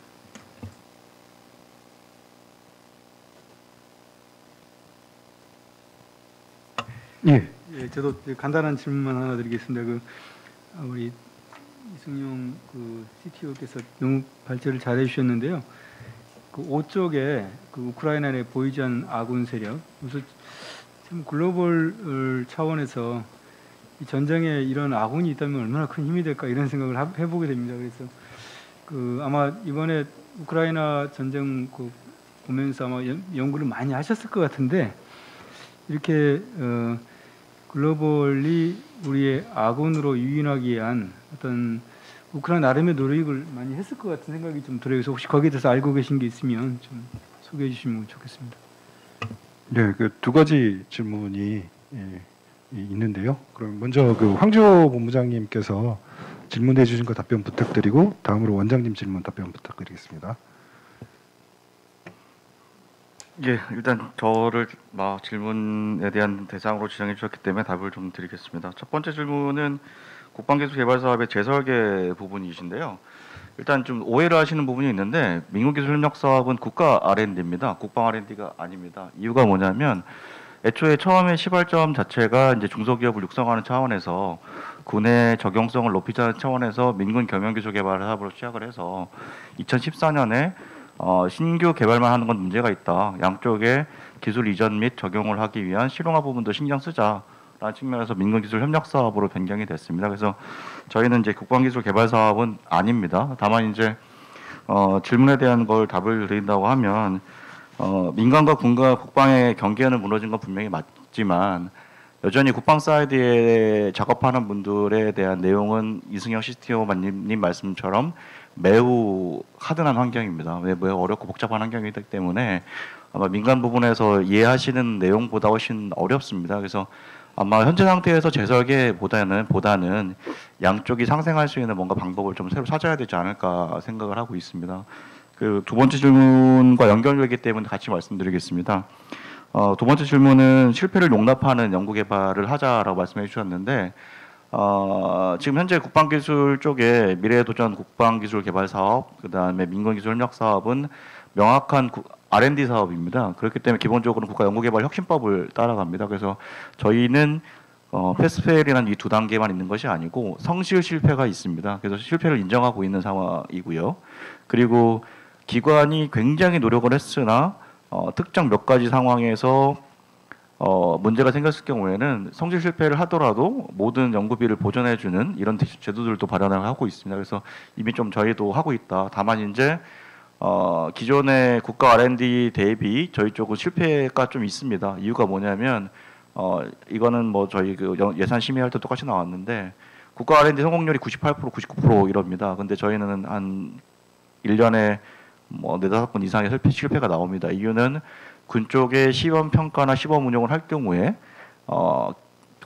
예, 저도 간단한 질문만 하나 드리겠습니다. 그 우리 이승용 그 CTO께서 너무 발제를 잘 해주셨는데요. 그 5쪽에 그 우크라이나 내 보이지 않는 아군 세력, 그래서 참 글로벌 차원에서 이 전쟁에 이런 아군이 있다면 얼마나 큰 힘이 될까 이런 생각을 해보게 됩니다. 그래서 그 아마 이번에 우크라이나 전쟁 그 보면서 아마 연구를 많이 하셨을 것 같은데 이렇게 글로벌리 우리의 아군으로 유인하기 위한 어떤 우크라이나 나름의 노력을 많이 했을 것 같은 생각이 좀 들어요. 그래서 혹시 거기에 대해서 알고 계신 게 있으면 좀 소개해 주시면 좋겠습니다. 네, 그 두 가지 질문이 있는데요. 그럼 먼저 그 황주호 본부장님께서 질문해 주신 거 답변 부탁드리고 다음으로 원장님 질문 답변 부탁드리겠습니다. 예, 일단 저를 질문에 대한 대상으로 지정해 주셨기 때문에 답을 좀 드리겠습니다. 첫 번째 질문은 국방기술개발사업의 재설계 부분이신데요. 일단 좀 오해를 하시는 부분이 있는데 민국기술협력사업은 국가 R&D입니다. 국방 R&D가 아닙니다. 이유가 뭐냐면 애초에 처음에 시발점 자체가 이제 중소기업을 육성하는 차원에서 군의 적용성을 높이자는 차원에서 민군 경영기술 개발 사업으로 시작을 해서 2014년에 신규 개발만 하는 건 문제가 있다. 양쪽에 기술 이전 및 적용을 하기 위한 실용화 부분도 신경 쓰자라는 측면에서 민군기술 협력 사업으로 변경이 됐습니다. 그래서 저희는 이제 국방기술 개발 사업은 아닙니다. 다만 이제 질문에 대한 걸 답을 드린다고 하면 민간과 군과 국방의 경계는 무너진 건 분명히 맞지만 여전히 국방 사이드에 작업하는 분들에 대한 내용은 이승영 CTO님 말씀처럼 매우 하드한 환경입니다. 매우 어렵고 복잡한 환경이기 때문에 아마 민간 부분에서 이해하시는 내용보다 훨씬 어렵습니다. 그래서 아마 현재 상태에서 재설계보다는 양쪽이 상생할 수 있는 뭔가 방법을 좀 새로 찾아야 되지 않을까 생각을 하고 있습니다. 그 두 번째 질문과 연결되기 때문에 같이 말씀드리겠습니다. 두 번째 질문은 실패를 용납하는 연구개발을 하자라고 말씀해 주셨는데 지금 현재 국방기술 쪽에 미래도전 국방기술개발사업, 그다음에 민간기술협력사업은 명확한 R&D 사업입니다. 그렇기 때문에 기본적으로 국가연구개발혁신법을 따라갑니다. 그래서 저희는 패스페일이라는 이 두 단계만 있는 것이 아니고 성실 실패가 있습니다. 그래서 실패를 인정하고 있는 상황이고요. 그리고 기관이 굉장히 노력을 했으나 특정 몇 가지 상황에서 문제가 생겼을 경우에는 성실 실패를 하더라도 모든 연구비를 보전해주는 이런 제도들도 마련을 하고 있습니다. 그래서 이미 좀 저희도 하고 있다. 다만 이제 기존의 국가 R&D 대비 저희 쪽은 실패가 좀 있습니다. 이유가 뭐냐면 이거는 뭐 저희 그 예산 심의할 때 똑같이 나왔는데 국가 R&D 성공률이 98%, 99% 이럽니다. 근데 저희는 한 1년에 뭐 4-5번 이상의 실패가 나옵니다. 이유는 군 쪽의 시범 평가나 시범 운용을 할 경우에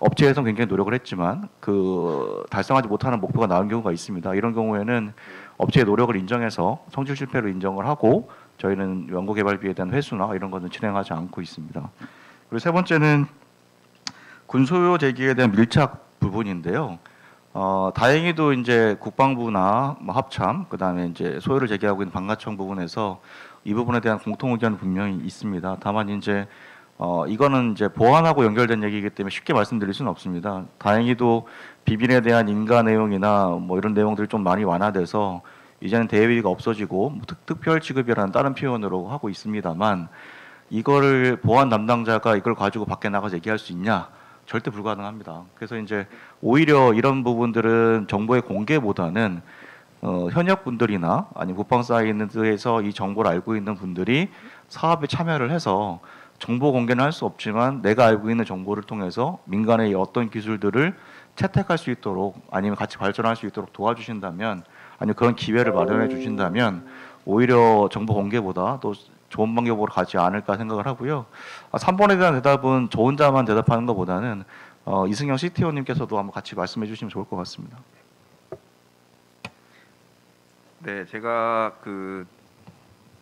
업체에서 굉장히 노력을 했지만 그 달성하지 못하는 목표가 나온 경우가 있습니다. 이런 경우에는 업체의 노력을 인정해서 성질 실패를 인정을 하고 저희는 연구개발비에 대한 회수나 이런 것은 진행하지 않고 있습니다. 그리고 세 번째는 군 소요 제기에 대한 밀착 부분인데요. 다행히도 이제 국방부나 뭐 합참, 그다음에 이제 소요를 제기하고 있는 방가청 부분에서 이 부분에 대한 공통 의견은 분명히 있습니다. 다만 이제 이거는 이제 보안하고 연결된 얘기이기 때문에 쉽게 말씀드릴 수는 없습니다. 다행히도 비빈에 대한 인가 내용이나 뭐 이런 내용들이 좀 많이 완화돼서 이제는 대위가 없어지고 뭐 특별 지급이라는 다른 표현으로 하고 있습니다만 이거를 보안 담당자가 이걸 가지고 밖에 나가서 얘기할 수 있냐? 절대 불가능합니다. 그래서 이제 오히려 이런 부분들은 정보의 공개보다는 현역 분들이나 아니면 국방 사이드에서 이 정보를 알고 있는 분들이 사업에 참여를 해서 정보 공개는 할 수 없지만 내가 알고 있는 정보를 통해서 민간의 어떤 기술들을 채택할 수 있도록 아니면 같이 발전할 수 있도록 도와주신다면 아니면 그런 기회를 마련해 주신다면 오히려 정보 공개보다 또 좋은 방법으로 가지 않을까 생각을 하고요. 3번에 대한 대답은 저 혼자만 대답하는 것보다는 이승영 CTO님께서도 한번 같이 말씀해 주시면 좋을 것 같습니다. 네, 제가 그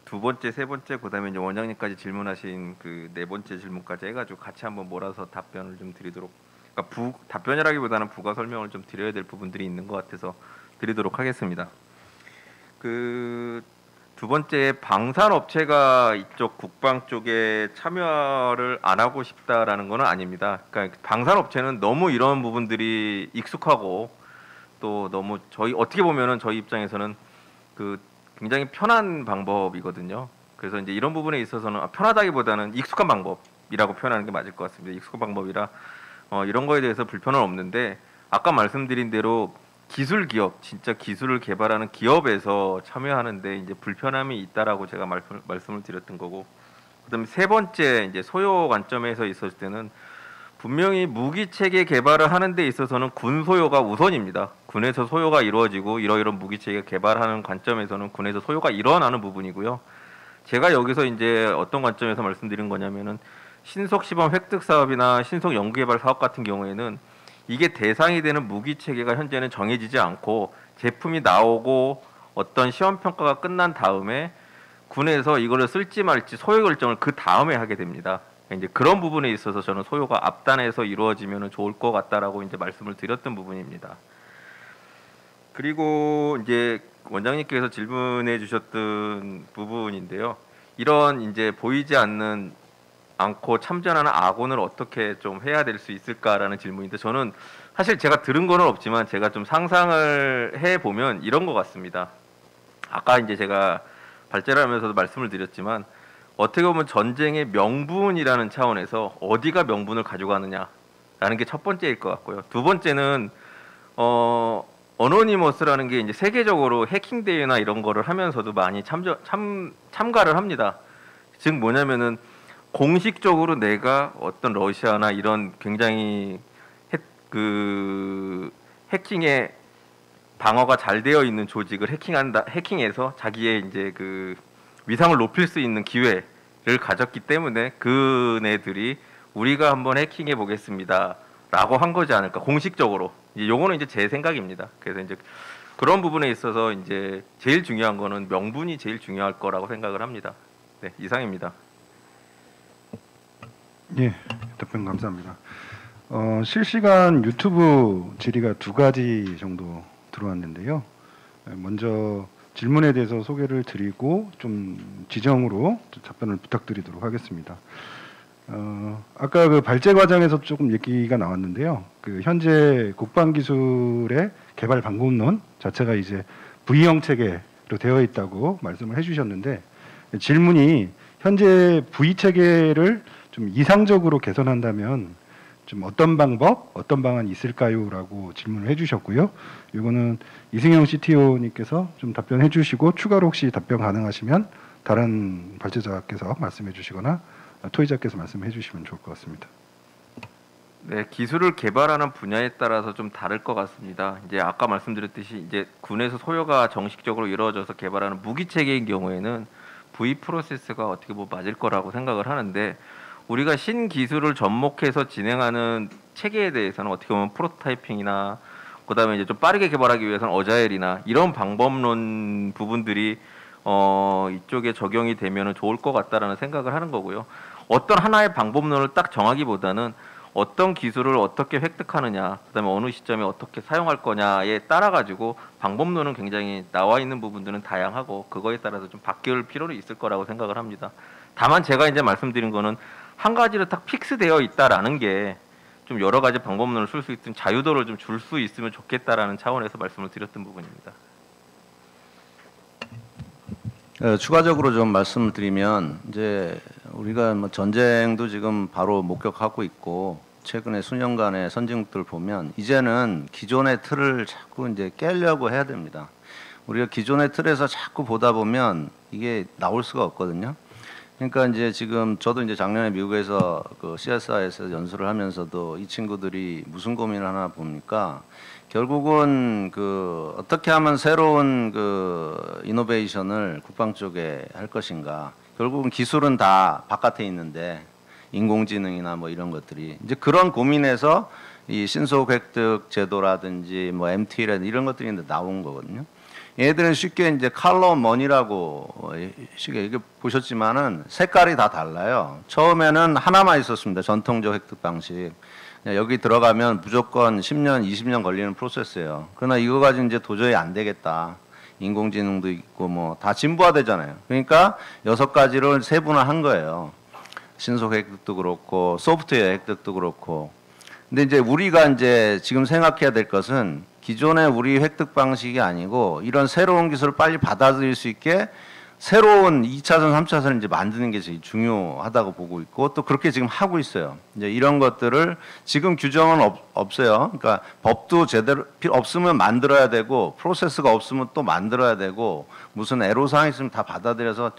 두 번째, 세 번째, 그다음에 이제 원장님까지 질문하신 그 네 번째 질문까지 해가지고 같이 한번 몰아서 답변을 좀 드리도록, 그러니까 답변이라기보다는 부가 설명을 좀 드려야 될 부분들이 있는 것 같아서 드리도록 하겠습니다. 그 두 번째, 방산업체가 이쪽 국방 쪽에 참여를 안 하고 싶다라는 것은 아닙니다. 그러니까 방산업체는 너무 이런 부분들이 익숙하고 또 너무 저희 어떻게 보면은 저희 입장에서는 그 굉장히 편한 방법이거든요. 그래서 이제 이런 부분에 있어서는 편하다기보다는 익숙한 방법이라고 표현하는 게 맞을 것 같습니다. 익숙한 방법이라 이런 거에 대해서 불편은 없는데 아까 말씀드린 대로 기술 기업, 진짜 기술을 개발하는 기업에서 참여하는데 이제 불편함이 있다라고 제가 말씀을 드렸던 거고, 그다음에 세 번째 이제 소요 관점에서 있었을 때는 분명히 무기 체계 개발을 하는 데 있어서는 군 소요가 우선입니다. 군에서 소요가 이루어지고 이러이런 무기 체계 개발하는 관점에서는 군에서 소요가 일어나는 부분이고요. 제가 여기서 이제 어떤 관점에서 말씀드린 거냐면은 신속 시범 획득 사업이나 신속 연구개발 사업 같은 경우에는 이게 대상이 되는 무기 체계가 현재는 정해지지 않고 제품이 나오고 어떤 시험 평가가 끝난 다음에 군에서 이거를 쓸지 말지 소요 결정을 그 다음에 하게 됩니다. 이제 그런 부분에 있어서 저는 소요가 앞단에서 이루어지면 좋을 것 같다라고 이제 말씀을 드렸던 부분입니다. 그리고 이제 원장님께서 질문해 주셨던 부분인데요. 이런 이제 보이지 않고 참전하는 아군을 어떻게 좀 해야 될 수 있을까라는 질문인데, 저는 사실 제가 들은 거는 없지만 제가 좀 상상을 해 보면 이런 것 같습니다. 아까 이제 제가 발제를 하면서도 말씀을 드렸지만 어떻게 보면 전쟁의 명분이라는 차원에서 어디가 명분을 가져가느냐라는 게 첫 번째일 것 같고요. 두 번째는 어노니머스라는 게 이제 세계적으로 해킹 대회나 이런 거를 하면서도 많이 참가를 합니다. 즉 뭐냐면은 공식적으로 내가 어떤 러시아나 이런 굉장히 해킹에 방어가 잘 되어 있는 조직을 해킹해서 자기의 이제 그 위상을 높일 수 있는 기회를 가졌기 때문에 그네들이 우리가 한번 해킹해 보겠습니다라고 한 거지 않을까, 공식적으로. 요거는 이제 제 생각입니다. 그래서 이제 그런 부분에 있어서 이제 제일 중요한 거는 명분이 제일 중요할 거라고 생각을 합니다. 네, 이상입니다. 예, 답변 감사합니다. 실시간 유튜브 질의가 2가지 정도 들어왔는데요. 먼저 질문에 대해서 소개를 드리고 좀 지정으로 답변을 부탁드리도록 하겠습니다. 아까 그 발제 과정에서 조금 얘기가 나왔는데요. 그 현재 국방기술의 개발 방법론 자체가 이제 V형 체계로 되어 있다고 말씀을 해주셨는데, 질문이 현재 V 체계를 좀 이상적으로 개선한다면 좀 어떤 방법, 어떤 방안이 있을까요?라고 질문을 해주셨고요. 이거는 이승용 CTO님께서 좀 답변해 주시고 추가로 혹시 답변 가능하시면 다른 발제자께서 말씀해 주시거나 토의자께서 말씀해 주시면 좋을 것 같습니다. 네, 기술을 개발하는 분야에 따라서 좀 다를 것 같습니다. 이제 아까 말씀드렸듯이 이제 군에서 소요가 정식적으로 이루어져서 개발하는 무기 체계인 경우에는 V 프로세스가 어떻게 보면 맞을 거라고 생각을 하는데, 우리가 신기술을 접목해서 진행하는 체계에 대해서는 어떻게 보면 프로토타이핑이나 그다음에 이제 좀 빠르게 개발하기 위해서는 어자일이나 이런 방법론 부분들이 이쪽에 적용이 되면 좋을 것 같다라는 생각을 하는 거고요. 어떤 하나의 방법론을 딱 정하기보다는 어떤 기술을 어떻게 획득하느냐, 그다음에 어느 시점에 어떻게 사용할 거냐에 따라 가지고 방법론은 굉장히 나와 있는 부분들은 다양하고 그거에 따라서 좀 바뀔 필요는 있을 거라고 생각을 합니다. 다만 제가 이제 말씀드린 거는 한 가지로 딱 픽스되어 있다라는 게 좀 여러 가지 방법론을 쓸 수 있는 자유도를 좀 줄 수 있으면 좋겠다라는 차원에서 말씀을 드렸던 부분입니다. 추가적으로 좀 말씀드리면, 이제 우리가 뭐 전쟁도 지금 바로 목격하고 있고 최근에 수년간의 선진국들 보면 이제는 기존의 틀을 자꾸 이제 깨려고 해야 됩니다. 우리가 기존의 틀에서 자꾸 보다 보면 이게 나올 수가 없거든요. 그러니까 이제 지금 저도 이제 작년에 미국에서 그 CSI에서 연수를 하면서도 이 친구들이 무슨 고민을 하나 보니까 결국은 그 어떻게 하면 새로운 그 이노베이션을 국방 쪽에 할 것인가. 결국은 기술은 다 바깥에 있는데 인공지능이나 뭐 이런 것들이 이제 그런 고민에서 이 신속 획득 제도라든지 뭐 MT라든지 이런 것들이 이제 나온 거거든요. 얘들은 쉽게 이제 컬러 머니라고 쉽게 이게 보셨지만은 색깔이 다 달라요. 처음에는 하나만 있었습니다. 전통적 획득 방식. 여기 들어가면 무조건 10년, 20년 걸리는 프로세스예요. 그러나 이거 가지고 이제 도저히 안 되겠다. 인공지능도 있고 뭐 다 진부화되잖아요. 그러니까 6가지를 세분화한 거예요. 신속 획득도 그렇고 소프트웨어 획득도 그렇고. 근데 이제 우리가 이제 지금 생각해야 될 것은 기존의 우리 획득 방식이 아니고 이런 새로운 기술을 빨리 받아들일 수 있게 새로운 2차선, 3차선을 이제 만드는 게 제일 중요하다고 보고 있고 또 그렇게 지금 하고 있어요. 이제 이런 것들을 지금 규정은 없어요. 그러니까 법도 제대로 없으면 만들어야 되고 프로세스가 없으면 또 만들어야 되고 무슨 애로사항이 있으면 다 받아들여서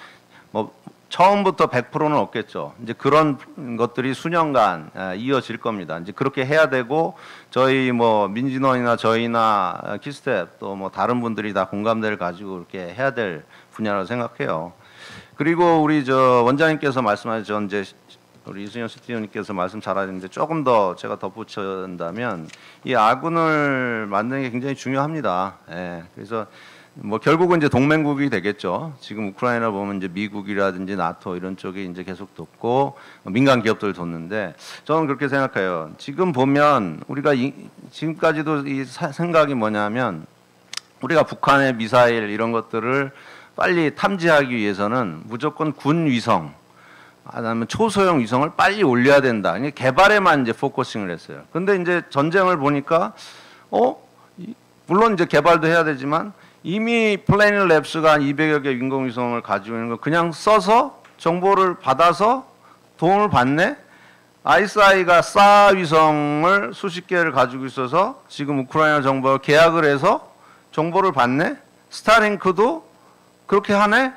뭐 처음부터 100%는 없겠죠. 이제 그런 것들이 수년간 이어질 겁니다. 이제 그렇게 해야 되고 저희 뭐 민진원이나 저희나 키스텝 또 뭐 다른 분들이 다 공감대를 가지고 이렇게 해야 될 분야라고 생각해요. 그리고 우리 저 원장님께서 말씀하신 이제 우리 이승현 CTO님께서 말씀 잘하셨는데 조금 더 제가 덧붙인다면 이 아군을 만드는 게 굉장히 중요합니다. 예, 그래서 뭐 결국은 이제 동맹국이 되겠죠. 지금 우크라이나 보면 이제 미국이라든지 나토 이런 쪽이 이제 계속 돕고 민간 기업들 돕는데 저는 그렇게 생각해요. 지금 보면 우리가 지금까지도 이 생각이 뭐냐면 우리가 북한의 미사일 이런 것들을 빨리 탐지하기 위해서는 무조건 군 위성 아니면 초소형 위성을 빨리 올려야 된다. 개발에만 이제 포커싱을 했어요. 근데 이제 전쟁을 보니까 물론 이제 개발도 해야 되지만 이미 플래닛 랩스가 한 200여 개 인공위성을 가지고 있는 거 그냥 써서 정보를 받아서 도움을 받네. ISI가 사 위성을 수십 개를 가지고 있어서 지금 우크라이나 정부가 계약을 해서 정보를 받네. 스타링크도 그렇게 하네.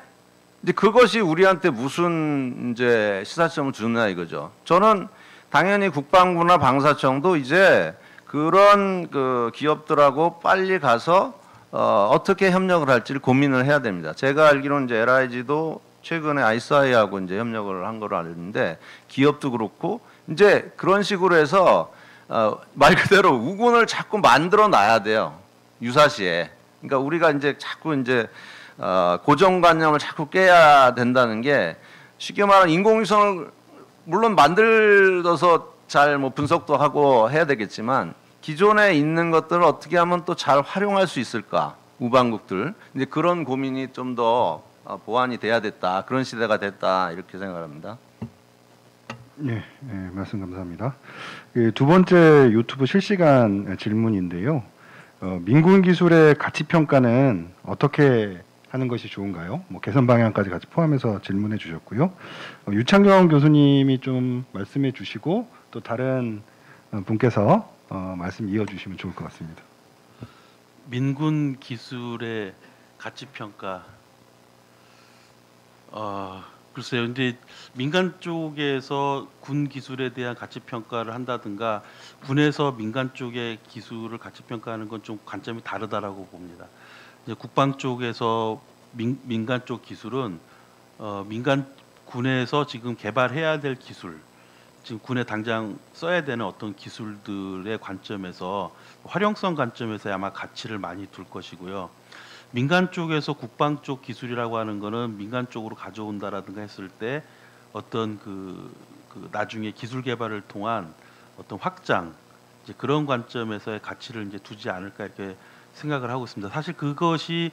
이제 그것이 우리한테 무슨 이제 시사점을 주느냐 이거죠. 저는 당연히 국방부나 방사청도 이제 그런 그 기업들하고 빨리 가서 어떻게 협력을 할지를 고민을 해야 됩니다. 제가 알기로는 이제 LIG도 최근에 ISI하고 이제 협력을 한 걸로 알는데 기업도 그렇고 이제 그런 식으로 해서 말 그대로 우군을 자꾸 만들어 놔야 돼요. 유사시에. 그러니까 우리가 이제 자꾸 이제 고정관념을 자꾸 깨야 된다는 게 쉽게 말하면 인공위성을 물론 만들어서 잘 뭐 분석도 하고 해야 되겠지만 기존에 있는 것들을 어떻게 하면 또 잘 활용할 수 있을까 우방국들 이제 그런 고민이 좀 더 보완이 돼야 됐다 그런 시대가 됐다 이렇게 생각합니다. 네, 말씀 감사합니다. 두 번째 유튜브 실시간 질문인데요. 민군 기술의 가치 평가는 어떻게 하는 것이 좋은가요? 뭐 개선 방향까지 같이 포함해서 질문해 주셨고요. 유창경 교수님이 좀 말씀해 주시고 또 다른 분께서 말씀 이어 주시면 좋을 것 같습니다. 민군 기술의 가치 평가. 글쎄요. 근데 민간 쪽에서 군 기술에 대한 가치 평가를 한다든가 군에서 민간 쪽의 기술을 가치 평가하는 건 좀 관점이 다르다라고 봅니다. 이제 국방 쪽에서 민간 쪽 기술은 민간 군에서 지금 개발해야 될 기술, 지금 군에 당장 써야 되는 어떤 기술들의 관점에서 활용성 관점에서 아마 가치를 많이 둘 것이고요. 민간 쪽에서 국방 쪽 기술이라고 하는 거는 민간 쪽으로 가져온다라든가 했을 때 어떤 그 나중에 기술 개발을 통한 어떤 확장 이제 그런 관점에서의 가치를 이제 두지 않을까 이렇게 생각을 하고 있습니다. 사실 그것이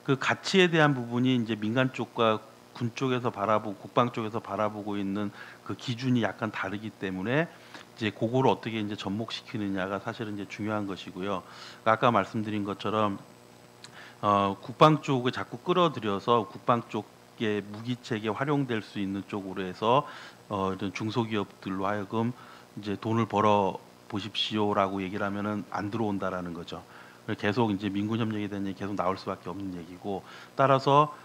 그 가치에 대한 부분이 이제 민간 쪽과 군 쪽에서 바라보고 국방 쪽에서 바라보고 있는 그 기준이 약간 다르기 때문에 이제 그거를 어떻게 이제 접목시키느냐가 사실은 이제 중요한 것이고요. 아까 말씀드린 것처럼 국방 쪽을 자꾸 끌어들여서 국방 쪽의 무기 체계 활용될 수 있는 쪽으로 해서 이런 중소기업들로 하여금 이제 돈을 벌어 보십시오라고 얘기를 하면은 안 들어온다라는 거죠. 계속 이제 민군 협력에 대한 얘기 계속 나올 수밖에 없는 얘기고 따라서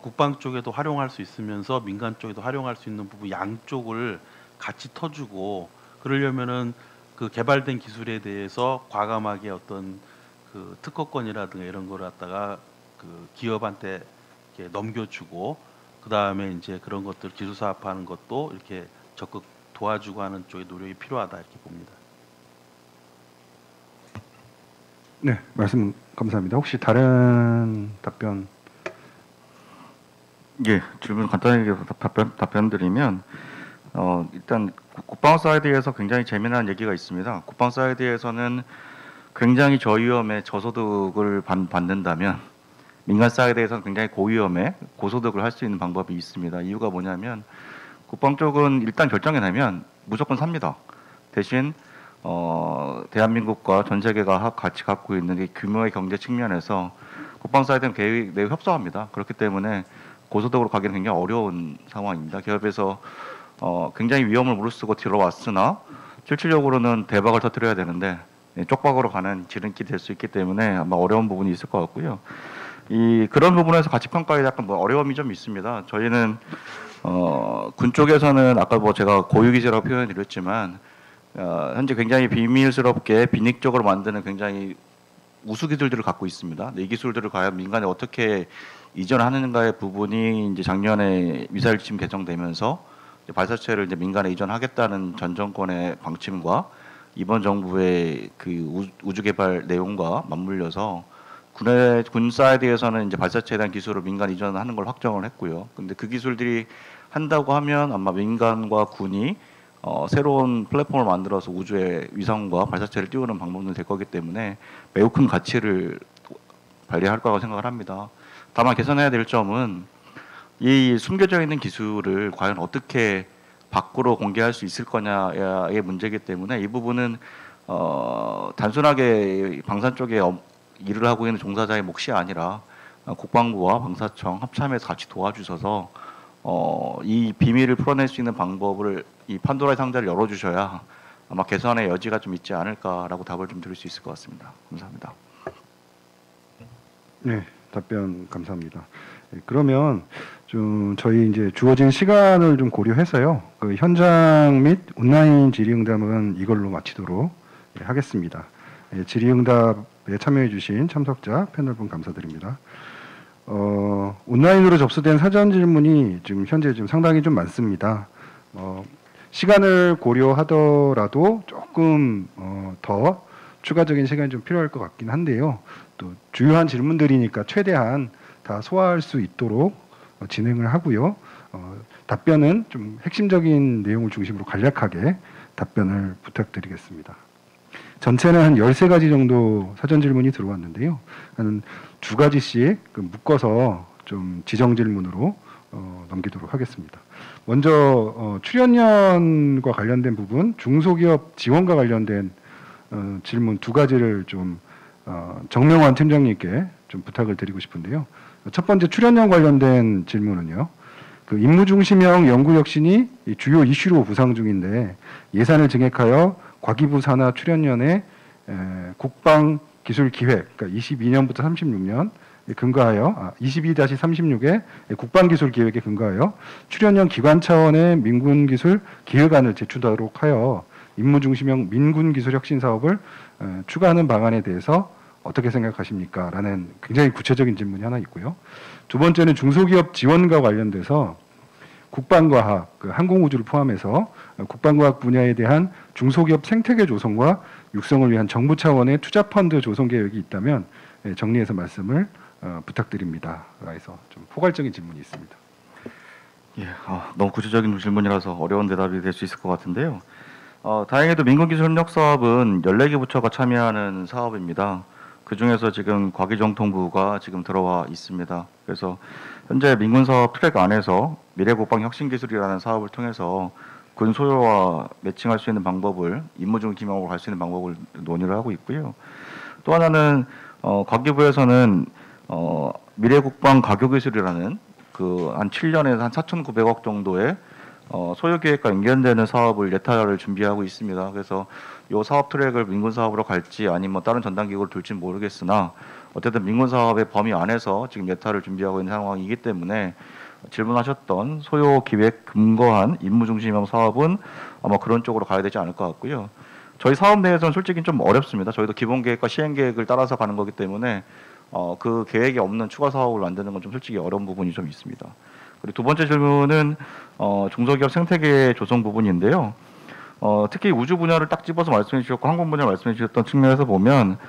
국방 쪽에도 활용할 수 있으면서 민간 쪽에도 활용할 수 있는 부분 양쪽을 같이 터주고 그러려면은 그 개발된 기술에 대해서 과감하게 어떤 그 특허권이라든가 이런 걸 갖다가 그 기업한테 이렇게 넘겨주고 그 다음에 이제 그런 것들 기술 사업하는 것도 이렇게 적극 도와주고 하는 쪽의 노력이 필요하다 이렇게 봅니다. 네, 말씀 감사합니다. 혹시 다른 답변? 예, 질문 간단하게 답변 드리면 일단 국방 사이드에서 굉장히 재미난 얘기가 있습니다. 국방 사이드에서는 굉장히 저위험의 저소득을 받는다면 민간 사이드에서는 굉장히 고위험의 고소득을 할 수 있는 방법이 있습니다. 이유가 뭐냐면 국방 쪽은 일단 결정해 내면 무조건 삽니다. 대신 대한민국과 전 세계가 같이 갖고 있는 이 규모의 경제 측면에서 국방 사이드는 매우 협소합니다. 그렇기 때문에 고소득으로 가기는 굉장히 어려운 상황입니다. 기업에서 굉장히 위험을 무릅쓰고 들어왔으나 실질적으로는 대박을 터뜨려야 되는데 쪽박으로 가는 지름길이 될 수 있기 때문에 아마 어려운 부분이 있을 것 같고요. 그런 부분에서 가치 평가에 약간 뭐 어려움이 좀 있습니다. 저희는 군 쪽에서는 아까 뭐 제가 고유기지라고 표현드렸지만 현재 굉장히 비밀스럽게 비닉적으로 만드는 굉장히 우수 기술들을 갖고 있습니다. 이 기술들을 과연 민간에 어떻게 이전하는가의 부분이 이제 작년에 미사일 지침 개정되면서 발사체를 이제 민간에 이전하겠다는 전 정권의 방침과 이번 정부의 그 우주 개발 내용과 맞물려서 군 사이드에서는 이제 발사체에 대한 기술을 민간 이전하는 걸 확정을 했고요. 근데 그 기술들이 한다고 하면 아마 민간과 군이 새로운 플랫폼을 만들어서 우주에 위성과 발사체를 띄우는 방법은 될 거기 때문에 매우 큰 가치를 발휘할 거라고 생각을 합니다. 다만 개선해야 될 점은 이 숨겨져 있는 기술을 과연 어떻게 밖으로 공개할 수 있을 거냐의 문제이기 때문에 이 부분은 단순하게 방산 쪽에 일을 하고 있는 종사자의 몫이 아니라 국방부와 방사청 합참해서 같이 도와주셔서 이 비밀을 풀어낼 수 있는 방법을 이 판도라의 상자를 열어주셔야 아마 개선의 여지가 좀 있지 않을까라고 답을 좀 드릴 수 있을 것 같습니다. 감사합니다. 네, 답변 감사합니다. 그러면 좀 저희 이제 주어진 시간을 좀 고려해서요. 그 현장 및 온라인 질의응답은 이걸로 마치도록 하겠습니다. 질의응답에 참여해주신 참석자 패널분 감사드립니다. 온라인으로 접수된 사전 질문이 지금 현재 좀 상당히 좀 많습니다. 시간을 고려하더라도 조금 더 추가적인 시간이 좀 필요할 것 같긴 한데요. 또 주요한 질문들이니까 최대한 다 소화할 수 있도록 진행을 하고요. 답변은 좀 핵심적인 내용을 중심으로 간략하게 답변을 부탁드리겠습니다. 전체는 한 13가지 정도 사전 질문이 들어왔는데요. 한 2가지씩 묶어서 좀 지정 질문으로 넘기도록 하겠습니다. 먼저 출연연과 관련된 부분, 중소기업 지원과 관련된 질문 2가지를 좀 정명환 팀장님께 좀 부탁을 드리고 싶은데요. 첫 번째 출연연 관련된 질문은요. 그 임무중심형 연구혁신이 주요 이슈로 부상 중인데 예산을 증액하여 과기부 산하 출연연의 국방기술기획, 그러니까 22년부터 36년 근거하여 22-36의 국방기술기획에 근거하여 출연연 기관 차원의 민군기술 기획안을 제출하도록 하여 임무중심형 민군기술혁신 사업을 추가하는 방안에 대해서 어떻게 생각하십니까? 라는 굉장히 구체적인 질문이 하나 있고요. 두 번째는 중소기업 지원과 관련돼서 국방과학, 항공우주를 포함해서 국방과학 분야에 대한 중소기업 생태계 조성과 육성을 위한 정부 차원의 투자펀드 조성 계획이 있다면 정리해서 말씀을 부탁드립니다. 라해서 좀 포괄적인 질문이 있습니다. 예, 너무 구체적인 질문이라서 어려운 대답이 될 수 있을 것 같은데요. 다행히도 민군기술협력 사업은 14개 부처가 참여하는 사업입니다. 그 중에서 지금 과기정통부가 지금 들어와 있습니다. 그래서 현재 민군사업 트랙 안에서 미래국방혁신기술이라는 사업을 통해서 군 소요와 매칭할 수 있는 방법을 임무중심형으로 갈 수 있는 방법을 논의를 하고 있고요. 또 하나는 과기부에서는 미래국방 가교기술이라는 그 한 7년에 한 4,900억 정도의 소요 계획과 연결되는 사업을 예타를 준비하고 있습니다. 그래서 이 사업 트랙을 민군 사업으로 갈지 아니면 뭐 다른 전담 기구를 둘지는 모르겠으나 어쨌든 민군 사업의 범위 안에서 지금 예타를 준비하고 있는 상황이기 때문에 질문하셨던 소요 기획 근거한 임무 중심형 사업은 아마 그런 쪽으로 가야 되지 않을 것 같고요. 저희 사업 내에서는 솔직히 좀 어렵습니다. 저희도 기본 계획과 시행 계획을 따라서 가는 거기 때문에 그 계획이 없는 추가 사업을 만드는 건 좀 솔직히 어려운 부분이 좀 있습니다. 그리고 두 번째 질문은 중소기업 생태계 조성 부분인데요. 특히 우주 분야를 딱 집어서 말씀해 주셨고 항공 분야를 말씀해 주셨던 측면에서 보면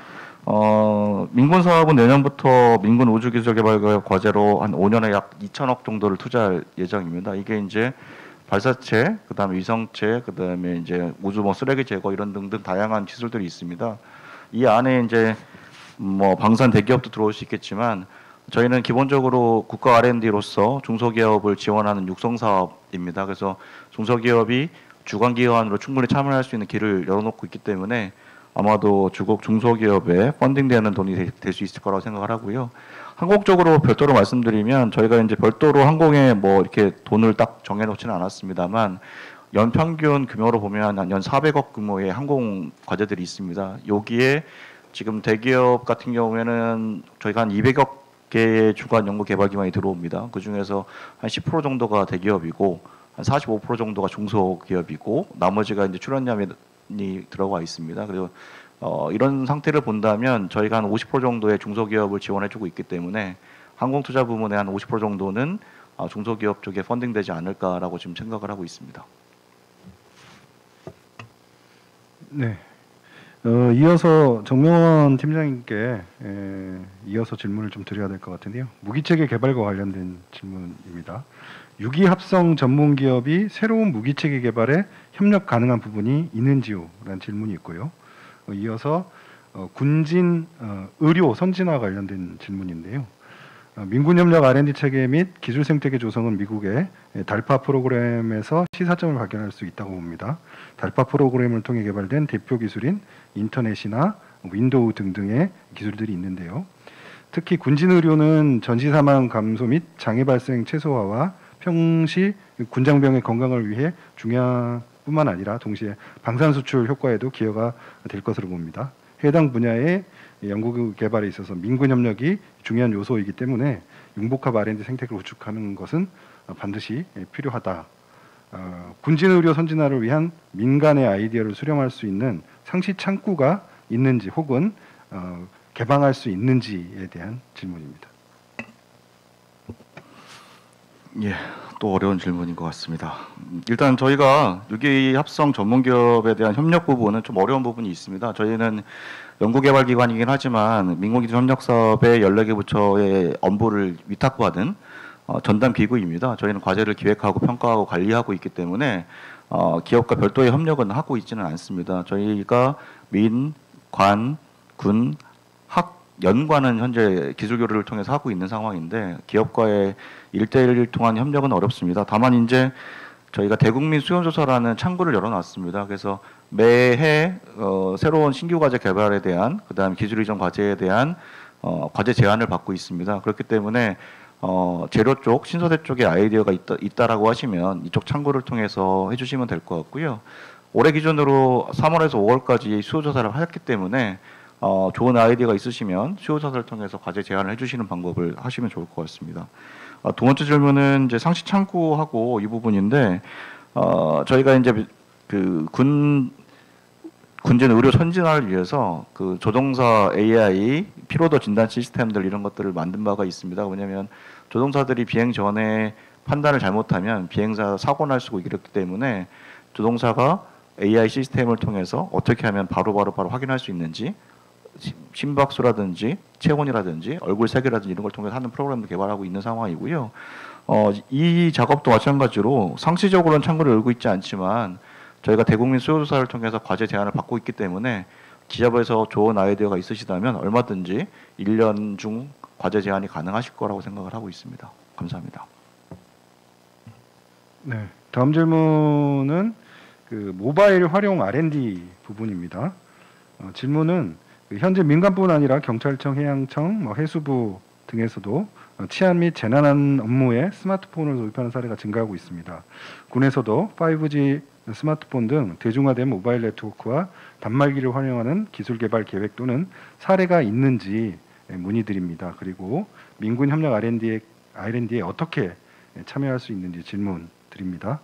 민군 사업은 내년부터 민군 우주 기술 개발 과제로 한 5년에 약 2천억 정도를 투자할 예정입니다. 이게 이제 발사체, 그다음에 위성체, 그다음에 이제 우주 쓰레기 제거 이런 등등 다양한 기술들이 있습니다. 이 안에 이제 방산 대기업도 들어올 수 있겠지만 저희는 기본적으로 국가 R&D로서 중소기업을 지원하는 육성 사업입니다. 그래서 중소기업이 주관기관으로 충분히 참여할 수 있는 길을 열어놓고 있기 때문에 아마도 주국 중소기업에 펀딩되는 돈이 될 수 있을 거라고 생각을 하고요. 항공 쪽으로 별도로 말씀드리면 저희가 이제 별도로 항공에 이렇게 돈을 딱 정해놓지는 않았습니다만 연 평균 규모로 보면 한 연 400억 규모의 항공 과제들이 있습니다. 여기에 지금 대기업 같은 경우에는 저희가 한 200억 개의 주관 연구 개발 기관이 들어옵니다. 그 중에서 한 10% 정도가 대기업이고 한 45% 정도가 중소기업이고 나머지가 이제 출연연이 들어가 있습니다. 그리고 이런 상태를 본다면 저희가 한 50% 정도의 중소기업을 지원해주고 있기 때문에 항공투자 부문의 한 50% 정도는 중소기업 쪽에 펀딩되지 않을까라고 지금 생각을 하고 있습니다. 네. 이어서 정명원 팀장님께 이어서 질문을 좀 드려야 될 것 같은데요. 무기체계 개발과 관련된 질문입니다. 유기 합성 전문 기업이 새로운 무기체계 개발에 협력 가능한 부분이 있는지요? 라는 질문이 있고요. 이어서 군진 의료 선진화 관련된 질문인데요. 민군협력 R&D 체계 및 기술 생태계 조성은 미국의 달파 프로그램에서 시사점을 발견할 수 있다고 봅니다. 달파 프로그램을 통해 개발된 대표 기술인 인터넷이나 윈도우 등등의 기술들이 있는데요. 특히 군진 의료는 전시 사망 감소 및 장애 발생 최소화와 평시 군장병의 건강을 위해 중요한 뿐만 아니라 동시에 방산 수출 효과에도 기여가 될 것으로 봅니다. 해당 분야의 연구 개발에 있어서 민군 협력이 중요한 요소이기 때문에 융복합 R&D 생태계를 구축하는 것은 반드시 필요하다. 군진 의료 선진화를 위한 민간의 아이디어를 수렴할 수 있는 상시 창구가 있는지 혹은 개방할 수 있는지에 대한 질문입니다. 예, 또 어려운 질문인 것 같습니다. 일단 저희가 유기 합성 전문 기업에 대한 협력 부분은 좀 어려운 부분이 있습니다. 저희는 연구개발기관이긴 하지만 민공기술협력사업의 14개 부처의 업무를 위탁받은 전담 기구입니다. 저희는 과제를 기획하고 평가하고 관리하고 있기 때문에 기업과 별도의 협력은 하고 있지는 않습니다. 저희가 민, 관, 군, 학, 연관은 현재 기술 교류를 통해서 하고 있는 상황인데 기업과의 1대1을 통한 협력은 어렵습니다. 다만 이제 저희가 대국민 수요조사라는 창구를 열어놨습니다. 그래서 매해 새로운 신규 과제 개발에 대한 그다음 기술 이전 과제에 대한 과제 제안을 받고 있습니다. 그렇기 때문에 재료 쪽, 신소재 쪽에 아이디어가 있다라고 하시면 이쪽 창구를 통해서 해주시면 될 것 같고요. 올해 기준으로 3월에서 5월까지 수요조사를 하였기 때문에 좋은 아이디어가 있으시면 수요조사를 통해서 과제 제안을 해주시는 방법을 하시면 좋을 것 같습니다. 두 번째 질문은 이제 상시 창구하고 이 부분인데 저희가 이제 그 군진 의료 선진화를 위해서 그 조종사 AI 피로도 진단 시스템들 이런 것들을 만든 바가 있습니다. 왜냐하면 조종사들이 비행 전에 판단을 잘못하면 비행사 사고 날 수 있고 이렇기 때문에 조종사가 AI 시스템을 통해서 어떻게 하면 바로 확인할 수 있는지 심박수라든지 체온이라든지 얼굴 색이라든지 이런 걸 통해서 하는 프로그램도 개발하고 있는 상황이고요. 이 작업도 마찬가지로 상시적으로는 창구를 열고 있지 않지만 저희가 대국민 수요조사를 통해서 과제 제안을 받고 있기 때문에 기업에서 좋은 아이디어가 있으시다면 얼마든지 1년 중 과제 제안이 가능하실 거라고 생각을 하고 있습니다. 감사합니다. 네, 다음 질문은 그 모바일 활용 R&D 부분입니다. 질문은 현재 민간뿐 아니라 경찰청, 해양청, 해수부 등에서도 치안 및 재난안 업무에 스마트폰을 도입하는 사례가 증가하고 있습니다. 군에서도 5G 스마트폰 등 대중화된 모바일 네트워크와 단말기를 활용하는 기술 개발 계획 또는 사례가 있는지 문의드립니다. 그리고 민군 협력 R&D에 어떻게 참여할 수 있는지 질문 드립니다.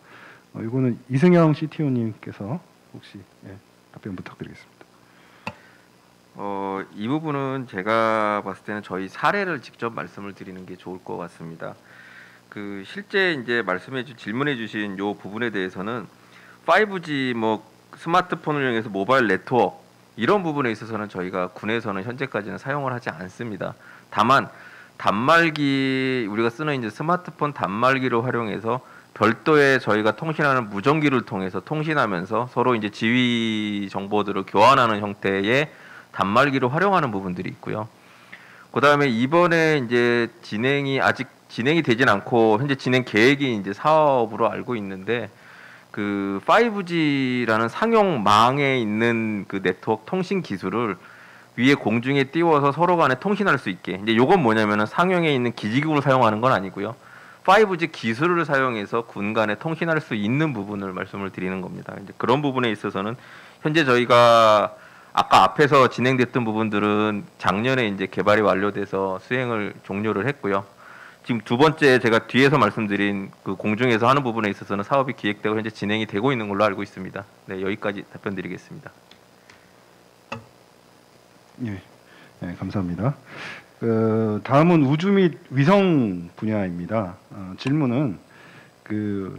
이거는 이승영 CTO님께서 혹시 답변 부탁드리겠습니다. 이 부분은 제가 봤을 때는 저희 사례를 직접 말씀을 드리는 게 좋을 것 같습니다. 그 실제 이제 질문해 주신 요 부분에 대해서는 5G 스마트폰을 이용해서 모바일 네트워크 이런 부분에 있어서는 저희가 군에서는 현재까지는 사용을 하지 않습니다. 다만 단말기 우리가 쓰는 이제 스마트폰 단말기를 활용해서 별도의 저희가 통신하는 무전기를 통해서 통신하면서 서로 이제 지휘 정보들을 교환하는 형태의 단말기를 활용하는 부분들이 있고요. 그다음에 이번에 이제 아직 진행이 되진 않고 현재 진행 계획이 이제 사업으로 알고 있는데 그 5G라는 상용망에 있는 그 네트워크 통신 기술을 위에 공중에 띄워서 서로 간에 통신할 수 있게 이제 요건 뭐냐면은 상용에 있는 기지국을 사용하는 건 아니고요. 5G 기술을 사용해서 군 간에 통신할 수 있는 부분을 말씀을 드리는 겁니다. 이제 그런 부분에 있어서는 현재 저희가 아까 앞에서 진행됐던 부분들은 작년에 이제 개발이 완료돼서 수행을 종료를 했고요. 지금 두 번째 제가 뒤에서 말씀드린 그 공중에서 하는 부분에 있어서는 사업이 기획되고 현재 진행이 되고 있는 걸로 알고 있습니다. 네, 여기까지 답변드리겠습니다. 예. 네, 감사합니다. 다음은 우주 및 위성 분야입니다. 질문은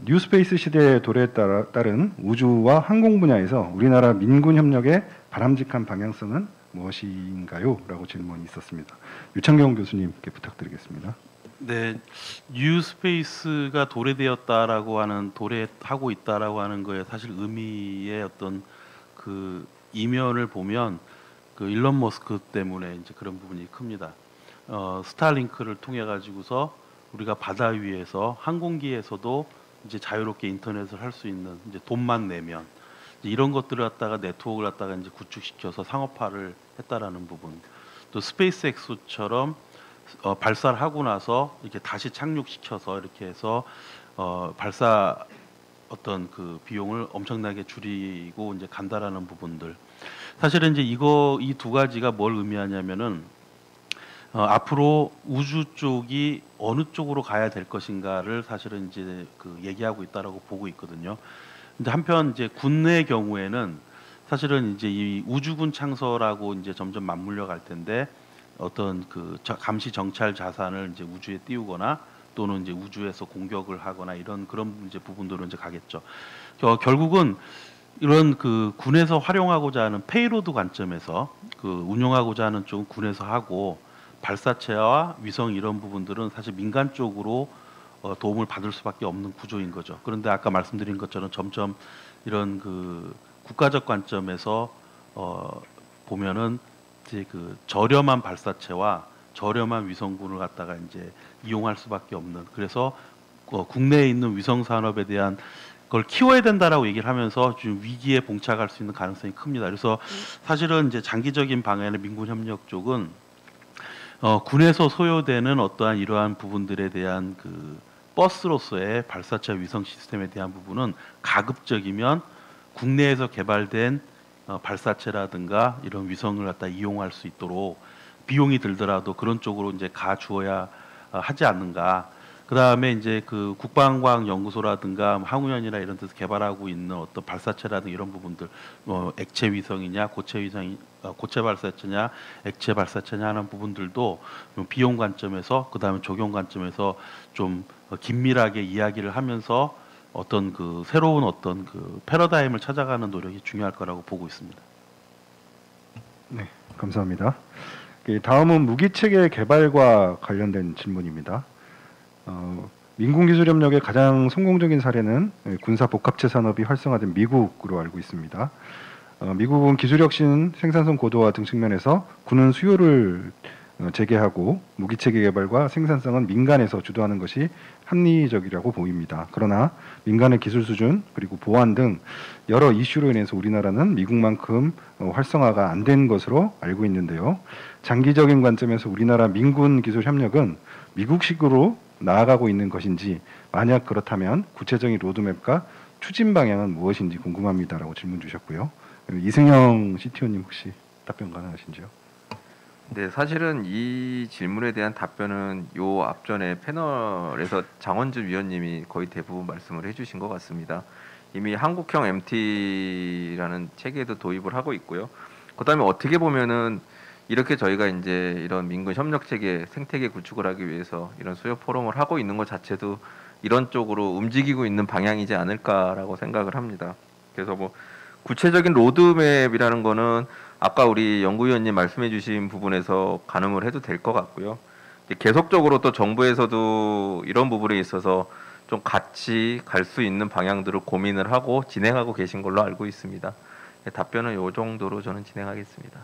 뉴스페이스 시대의 도래에 따른 우주와 항공 분야에서 우리나라 민군 협력의 바람직한 방향성은 무엇인가요? 라고 질문이 있었습니다. 유창경 교수님께 부탁드리겠습니다. 네, 뉴스페이스가 도래되었다라고 하는 도래하고 있다라고 하는 거에 사실 의미의 어떤 그 이면을 보면 그 일론 머스크 때문에 이제 그런 부분이 큽니다. 스타링크를 통해 가지고서 우리가 바다 위에서 항공기에서도 이제 자유롭게 인터넷을 할 수 있는 이제 돈만 내면 이제 이런 것들을 갖다가 네트워크를 갖다가 이제 구축시켜서 상업화를 했다라는 부분. 또 스페이스X처럼 발사를 하고 나서 이렇게 다시 착륙시켜서 이렇게 해서 발사 어떤 그 비용을 엄청나게 줄이고 이제 간다라는 부분들. 사실은 이제 이 두 가지가 뭘 의미하냐면은 앞으로 우주 쪽이 어느 쪽으로 가야 될 것인가를 사실은 이제 그 얘기하고 있다라고 보고 있거든요. 근데 한편 이제 군의 경우에는 사실은 이제 이 우주군 창설하고 이제 점점 맞물려 갈 텐데 어떤 그 감시 정찰 자산을 이제 우주에 띄우거나 또는 이제 우주에서 공격을 하거나 이런 그런 이제 부분들로 이제 가겠죠. 결국은 이런 그 군에서 활용하고자 하는 페이로드 관점에서 그 운용하고자 하는 쪽은 군에서 하고 발사체와 위성 이런 부분들은 사실 민간 쪽으로 도움을 받을 수밖에 없는 구조인 거죠. 그런데 아까 말씀드린 것처럼 점점 이런 그 국가적 관점에서 보면은 이제 그 저렴한 발사체와 저렴한 위성군을 갖다가 이제 이용할 수밖에 없는. 그래서 국내에 있는 위성 산업에 대한 걸 키워야 된다라고 얘기를 하면서 지금 위기에 봉착할 수 있는 가능성이 큽니다. 그래서 사실은 이제 장기적인 방향의 민군 협력 쪽은 군에서 소요되는 어떠한 이러한 부분들에 대한 그 버스로서의 발사체 위성 시스템에 대한 부분은 가급적이면 국내에서 개발된 발사체라든가 이런 위성을 갖다 이용할 수 있도록 비용이 들더라도 그런 쪽으로 이제 가 주어야 하지 않는가. 그 다음에 이제 그 국방과학연구소라든가 항우연이나 이런 데서 개발하고 있는 어떤 발사체라든가 이런 부분들, 액체 위성이냐, 고체 위성, 고체 발사체냐, 액체 발사체냐 하는 부분들도 비용 관점에서, 그 다음에 적용 관점에서 좀 긴밀하게 이야기를 하면서 어떤 그 새로운 어떤 그 패러다임을 찾아가는 노력이 중요할 거라고 보고 있습니다. 네, 감사합니다. 다음은 무기체계 개발과 관련된 질문입니다. 민군기술협력의 가장 성공적인 사례는 군사복합체 산업이 활성화된 미국으로 알고 있습니다. 미국은 기술혁신, 생산성 고도화 등 측면에서 군은 수요를 재개하고 무기체계 개발과 생산성은 민간에서 주도하는 것이 합리적이라고 보입니다. 그러나 민간의 기술 수준 그리고 보안 등 여러 이슈로 인해서 우리나라는 미국만큼 활성화가 안 된 것으로 알고 있는데요. 장기적인 관점에서 우리나라 민군 기술 협력은 미국식으로 나아가고 있는 것인지, 만약 그렇다면 구체적인 로드맵과 추진 방향은 무엇인지 궁금합니다라고 질문 주셨고요. 이승영 CTO님 혹시 답변 가능하신지요? 네, 사실은 이 질문에 대한 답변은 요 앞전에 패널에서 장원준 위원님이 거의 대부분 말씀을 해주신 것 같습니다. 이미 한국형 MT라는 체계도 도입을 하고 있고요. 그다음에 어떻게 보면은 이렇게 저희가 이제 이런 민군 협력 체계 생태계 구축을 하기 위해서 이런 수요 포럼을 하고 있는 것 자체도 이런 쪽으로 움직이고 있는 방향이지 않을까라고 생각을 합니다. 그래서 뭐 구체적인 로드맵이라는 거는 아까 우리 연구위원님 말씀해주신 부분에서 가늠을 해도 될 것 같고요. 계속적으로 또 정부에서도 이런 부분에 있어서 좀 같이 갈 수 있는 방향들을 고민을 하고 진행하고 계신 걸로 알고 있습니다. 답변은 이 정도로 저는 진행하겠습니다.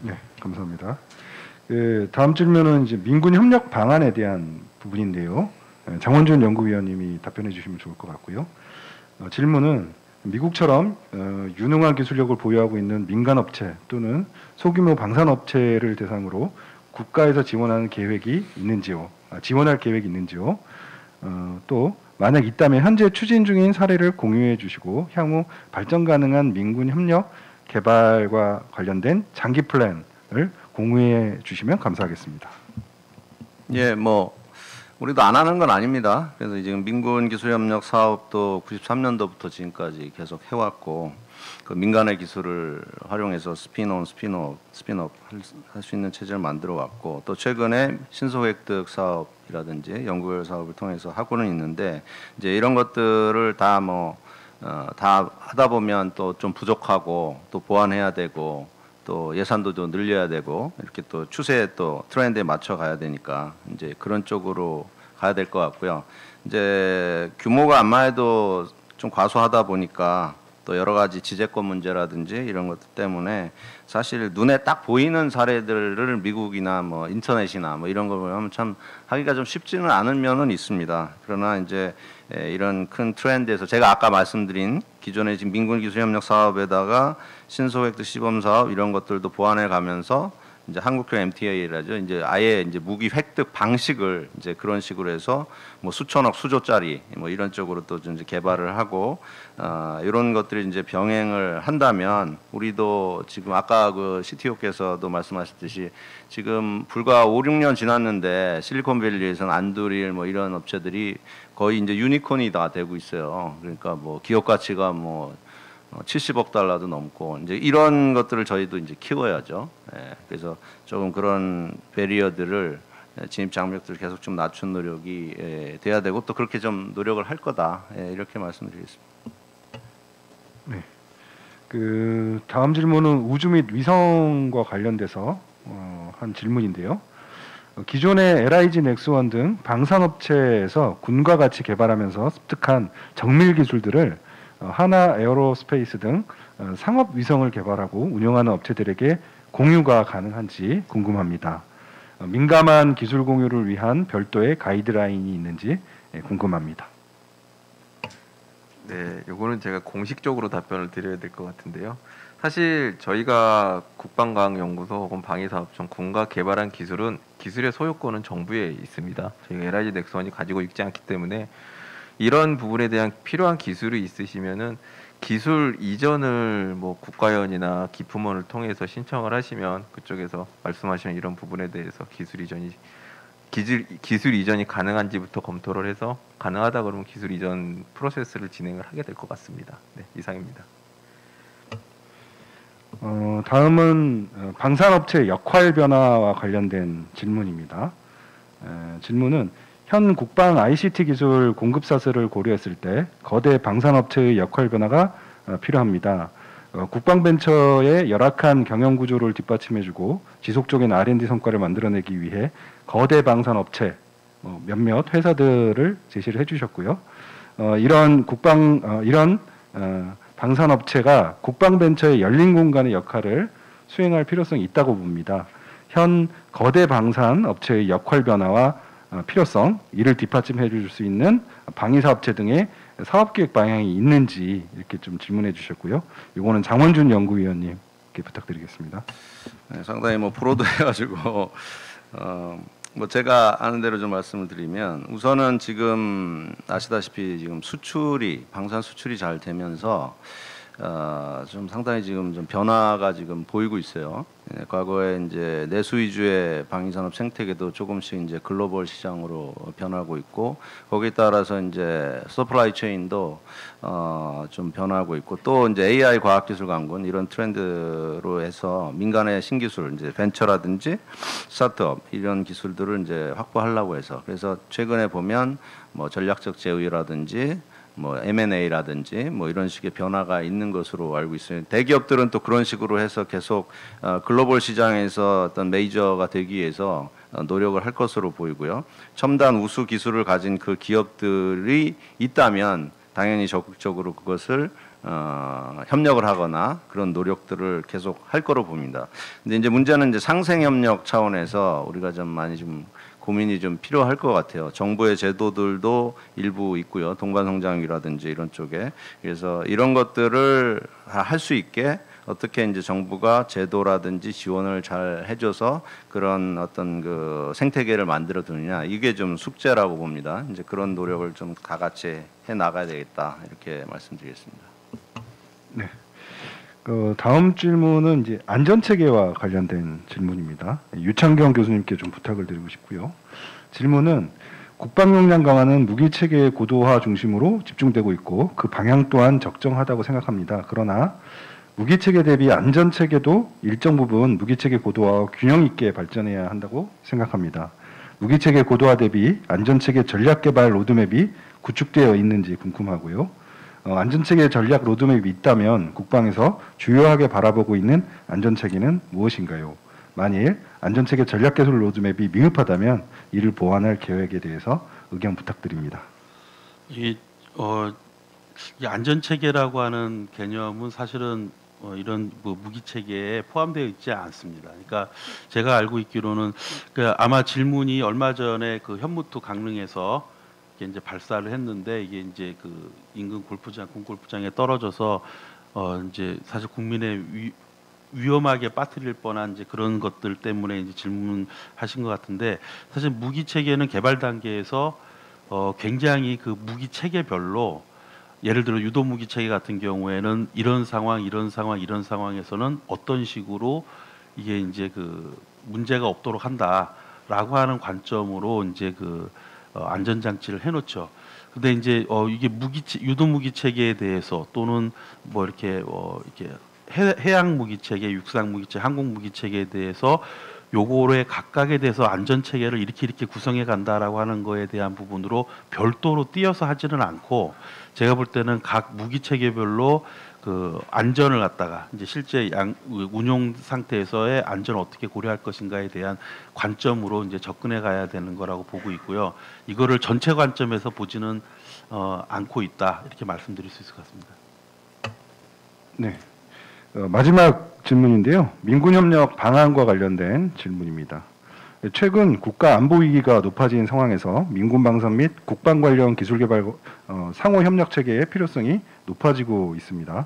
네, 감사합니다. 다음 질문은 이제 민군 협력 방안에 대한 부분인데요. 장원준 연구위원님이 답변해 주시면 좋을 것 같고요. 질문은 미국처럼 유능한 기술력을 보유하고 있는 민간 업체 또는 소규모 방산 업체를 대상으로 국가에서 지원하는 계획이 있는지요? 지원할 계획이 있는지요? 또 만약 있다면 현재 추진 중인 사례를 공유해 주시고 향후 발전 가능한 민군 협력 개발과 관련된 장기 플랜을 공유해 주시면 감사하겠습니다. 예, 뭐 우리도 안 하는 건 아닙니다. 그래서 지금 민군 기술협력 사업도 93년도부터 지금까지 계속 해왔고, 그 민간의 기술을 활용해서 스피노, 스피노업 할 수 있는 체제를 만들어 왔고 또 최근에 신소획득 사업이라든지 연구개발 사업을 통해서 하고는 있는데 이제 이런 것들을 다 다 하다 보면 또 좀 부족하고 또 보완해야 되고 또 예산도 좀 늘려야 되고 이렇게 또 추세에 또 트렌드에 맞춰 가야 되니까 이제 그런 쪽으로 가야 될 것 같고요. 이제 규모가 안만 해도 좀 과소하다 보니까 또 여러 가지 지재권 문제라든지 이런 것들 때문에 사실 눈에 딱 보이는 사례들을 미국이나 뭐 인터넷이나 뭐 이런 걸 보면 참 하기가 좀 쉽지는 않은 면은 있습니다. 그러나 이제 이런 큰 트렌드에서 제가 아까 말씀드린 기존의 지금 민군 기술협력 사업에다가 신소획득 시범 사업 이런 것들도 보완해 가면서 이제 한국형 MTA라죠. 이제 아예 이제 무기 획득 방식을 이제 그런 식으로 해서 뭐 수천억 수조짜리 뭐 이런 쪽으로 또 이제 개발을 하고 이런 것들이 이제 병행을 한다면 우리도 지금 아까 그 CTO께서도 말씀하셨듯이 지금 불과 5, 6년 지났는데 실리콘밸리에서는 안두릴 뭐 이런 업체들이 거의 이제 유니콘이 다 되고 있어요. 그러니까 뭐 기업 가치가 뭐 70억 달러도 넘고 이제 이런 것들을 저희도 이제 키워야죠. 예, 그래서 조금 그런 배리어들을 진입 장벽들을 계속 좀 낮춘 노력이 돼야 되고 또 그렇게 좀 노력을 할 거다. 이렇게 말씀드리겠습니다. 네. 그 다음 질문은 우주 및 위성과 관련돼서 한 질문인데요. 기존의 LIG 넥스원 등 방산업체에서 군과 같이 개발하면서 습득한 정밀 기술들을 하나 에어로스페이스 등 상업 위성을 개발하고 운영하는 업체들에게 공유가 가능한지 궁금합니다. 민감한 기술 공유를 위한 별도의 가이드라인이 있는지 궁금합니다. 네, 요거는 제가 공식적으로 답변을 드려야 될 것 같은데요. 사실 저희가 국방과학연구소 혹은 방위사업청 군가 개발한 기술은 기술의 소유권은 정부에 있습니다. 저희가 LIG 넥스원이 가지고 있지 않기 때문에 이런 부분에 대한 필요한 기술이 있으시면은 기술 이전을 뭐 국가연이나 기품원을 통해서 신청을 하시면 그쪽에서 말씀하시는 이런 부분에 대해서 기술 이전이 가능한지부터 검토를 해서 가능하다 그러면 기술 이전 프로세스를 진행을 하게 될 것 같습니다. 네, 이상입니다. 다음은 방산업체 역할 변화와 관련된 질문입니다. 질문은 현 국방 ICT 기술 공급 사슬을 고려했을 때 거대 방산업체의 역할 변화가 필요합니다. 국방벤처의 열악한 경영 구조를 뒷받침해주고 지속적인 R&D 성과를 만들어내기 위해 거대 방산업체 몇몇 회사들을 제시를 해주셨고요. 이런 방산업체가 국방벤처의 열린 공간의 역할을 수행할 필요성이 있다고 봅니다. 현 거대 방산업체의 역할 변화와 필요성, 이를 뒷받침해 줄 수 있는 방위사업체 등의 사업기획 방향이 있는지 이렇게 좀 질문해 주셨고요. 이거는 장원준 연구위원님께 부탁드리겠습니다. 네, 상당히 뭐 프로도 해가지고 뭐 제가 아는 대로 좀 말씀을 드리면 우선은 지금 아시다시피 지금 방산 수출이 잘 되면서 좀 상당히 지금 좀 변화가 지금 보이고 있어요. 과거에 이제 내수 위주의 방위산업 생태계도 조금씩 이제 글로벌 시장으로 변하고 있고 거기에 따라서 이제 서플라이 체인도 좀 변하고 있고 또 이제 AI 과학기술 강군 이런 트렌드로 해서 민간의 신기술 이제 벤처라든지 스타트업 이런 기술들을 이제 확보하려고 해서 그래서 최근에 보면 뭐 전략적 제휴라든지 뭐 M&A라든지 뭐 이런 식의 변화가 있는 것으로 알고 있어요. 대기업들은 또 그런 식으로 해서 계속 글로벌 시장에서 어떤 메이저가 되기 위해서 노력을 할 것으로 보이고요. 첨단 우수 기술을 가진 그 기업들이 있다면 당연히 적극적으로 그것을 협력을 하거나 그런 노력들을 계속 할 거로 봅니다. 근데 이제 문제는 이제 상생 협력 차원에서 우리가 좀 많이 좀 고민이 좀 필요할 것 같아요. 정부의 제도들도 일부 있고요. 동반성장이라든지 이런 쪽에. 그래서 이런 것들을 할 수 있게 어떻게 이제 정부가 제도라든지 지원을 잘 해줘서 그런 어떤 그 생태계를 만들어 두느냐 이게 좀 숙제라고 봅니다. 이제 그런 노력을 좀 다 같이 해 나가야 되겠다 이렇게 말씀드리겠습니다. 네. 그 다음 질문은 이제 안전체계와 관련된 질문입니다. 유창경 교수님께 좀 부탁을 드리고 싶고요. 질문은 국방 역량 강화는 무기 체계 고도화 중심으로 집중되고 있고 그 방향 또한 적정하다고 생각합니다. 그러나 무기 체계 대비 안전 체계도 일정 부분 무기 체계 고도화와 균형 있게 발전해야 한다고 생각합니다. 무기 체계 고도화 대비 안전 체계 전략 개발 로드맵이 구축되어 있는지 궁금하고요. 안전 체계 전략 로드맵이 있다면 국방에서 주요하게 바라보고 있는 안전 체계는 무엇인가요? 만일 안전 체계 전략 개선 로드맵이 미흡하다면 이를 보완할 계획에 대해서 의견 부탁드립니다. 이 안전 체계라고 하는 개념은 사실은 이런 무기 체계에 포함되어 있지 않습니다. 그러니까 제가 알고 있기로는 아마 질문이 얼마 전에 그 현무투 강릉에서 이제 발사를 했는데 이게 이제 그 인근 군골프장에 떨어져서 이제 사실 국민의 위험하게 빠뜨릴 뻔한 이제 그런 것들 때문에 이제 질문하신 것 같은데 사실 무기 체계는 개발 단계에서 굉장히 그 무기 체계별로 예를 들어 유도 무기 체계 같은 경우에는 이런 상황에서는 어떤 식으로 이게 이제 그 문제가 없도록 한다라고 하는 관점으로 이제 그 안전 장치를 해놓죠. 근데 이제 이게 유도 무기 체계에 대해서 또는 뭐 이렇게 해양 무기 체계, 육상 무기 체계, 항공 무기 체계에 대해서 요거에 각각에 대해서 안전 체계를 이렇게 구성해 간다라고 하는 거에 대한 부분으로 별도로 띄어서 하지는 않고 제가 볼 때는 각 무기 체계별로 그 안전을 갖다가 이제 실제 운용 상태에서의 안전을 어떻게 고려할 것인가에 대한 관점으로 이제 접근해 가야 되는 거라고 보고 있고요. 이거를 전체 관점에서 보지는 않고 있다 이렇게 말씀드릴 수 있을 것 같습니다. 네. 마지막 질문인데요. 민군협력 방안과 관련된 질문입니다. 최근 국가 안보 위기가 높아진 상황에서 민군 방산 및 국방 관련 기술 개발 상호 협력 체계의 필요성이 높아지고 있습니다.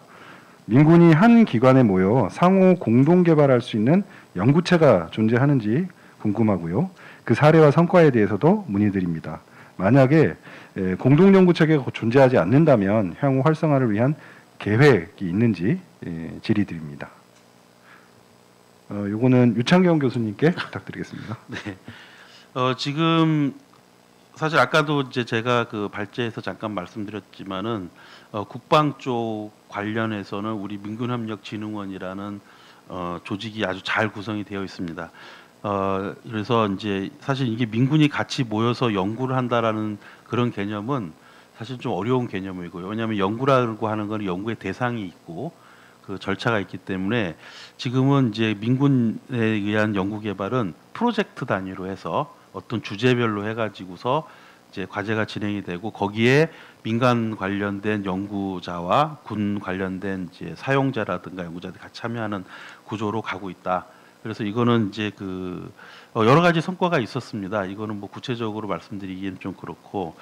민군이 한 기관에 모여 상호 공동 개발할 수 있는 연구체가 존재하는지 궁금하고요. 그 사례와 성과에 대해서도 문의드립니다. 만약에 공동 연구 체계가 존재하지 않는다면 향후 활성화를 위한 계획이 있는지 질의드립니다. 요거는 유창경 교수님께 부탁드리겠습니다. 네. 지금 사실 아까도 이제 제가 그 발제에서 잠깐 말씀드렸지만은 국방 쪽 관련해서는 우리 민군협력진흥원이라는 조직이 아주 잘 구성이 되어 있습니다. 그래서 이제 사실 이게 민군이 같이 모여서 연구를 한다라는 그런 개념은 사실 좀 어려운 개념이고요. 왜냐하면 연구라고 하는 건 연구의 대상이 있고 그 절차가 있기 때문에 지금은 이제 민군에 의한 연구 개발은 프로젝트 단위로 해서 어떤 주제별로 해가지고서 이제 과제가 진행이 되고 거기에 민간 관련된 연구자와 군 관련된 이제 사용자라든가 연구자들이 같이 참여하는 구조로 가고 있다. 그래서 이거는 이제 그 여러 가지 성과가 있었습니다. 이거는 뭐 구체적으로 말씀드리기는 좀 그렇고.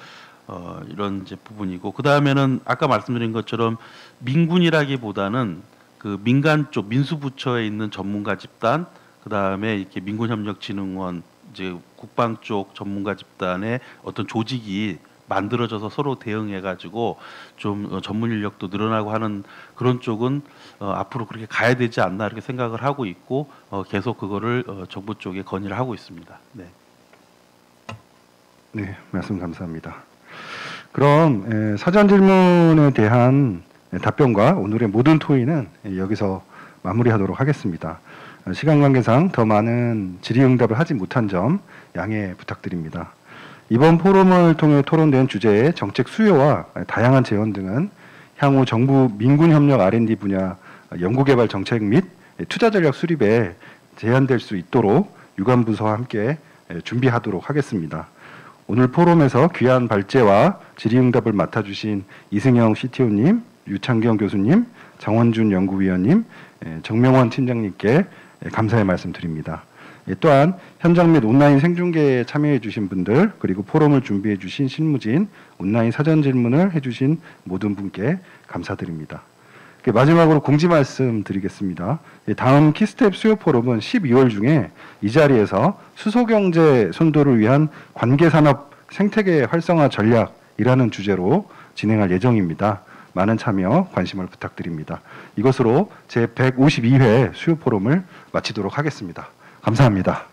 이런 이제 부분이고 그 다음에는 아까 말씀드린 것처럼 민군이라기보다는 그 민간 쪽 민수부처에 있는 전문가 집단 그 다음에 이렇게 민군협력진흥원 이제 국방 쪽 전문가 집단의 어떤 조직이 만들어져서 서로 대응해가지고 좀 전문 인력도 늘어나고 하는 그런 쪽은 앞으로 그렇게 가야 되지 않나 이렇게 생각을 하고 있고 계속 그거를 정부 쪽에 건의를 하고 있습니다. 네. 네, 말씀 감사합니다. 그럼 사전 질문에 대한 답변과 오늘의 모든 토의는 여기서 마무리하도록 하겠습니다. 시간 관계상 더 많은 질의응답을 하지 못한 점 양해 부탁드립니다. 이번 포럼을 통해 토론된 주제의 정책 수요와 다양한 제언 등은 향후 정부 민군협력 R&D 분야 연구개발 정책 및 투자 전략 수립에 제한될 수 있도록 유관부서와 함께 준비하도록 하겠습니다. 오늘 포럼에서 귀한 발제와 질의응답을 맡아주신 이승영 CTO님, 유창경 교수님, 장원준 연구위원님, 정명원 팀장님께 감사의 말씀드립니다. 또한 현장 및 온라인 생중계에 참여해 주신 분들 그리고 포럼을 준비해 주신 실무진, 온라인 사전 질문을 해주신 모든 분께 감사드립니다. 마지막으로 공지 말씀 드리겠습니다. 다음 키스텝 수요 포럼은 12월 중에 이 자리에서 수소경제 선도를 위한 관계산업 생태계 활성화 전략이라는 주제로 진행할 예정입니다. 많은 참여, 관심을 부탁드립니다. 이것으로 제152회 수요 포럼을 마치도록 하겠습니다. 감사합니다.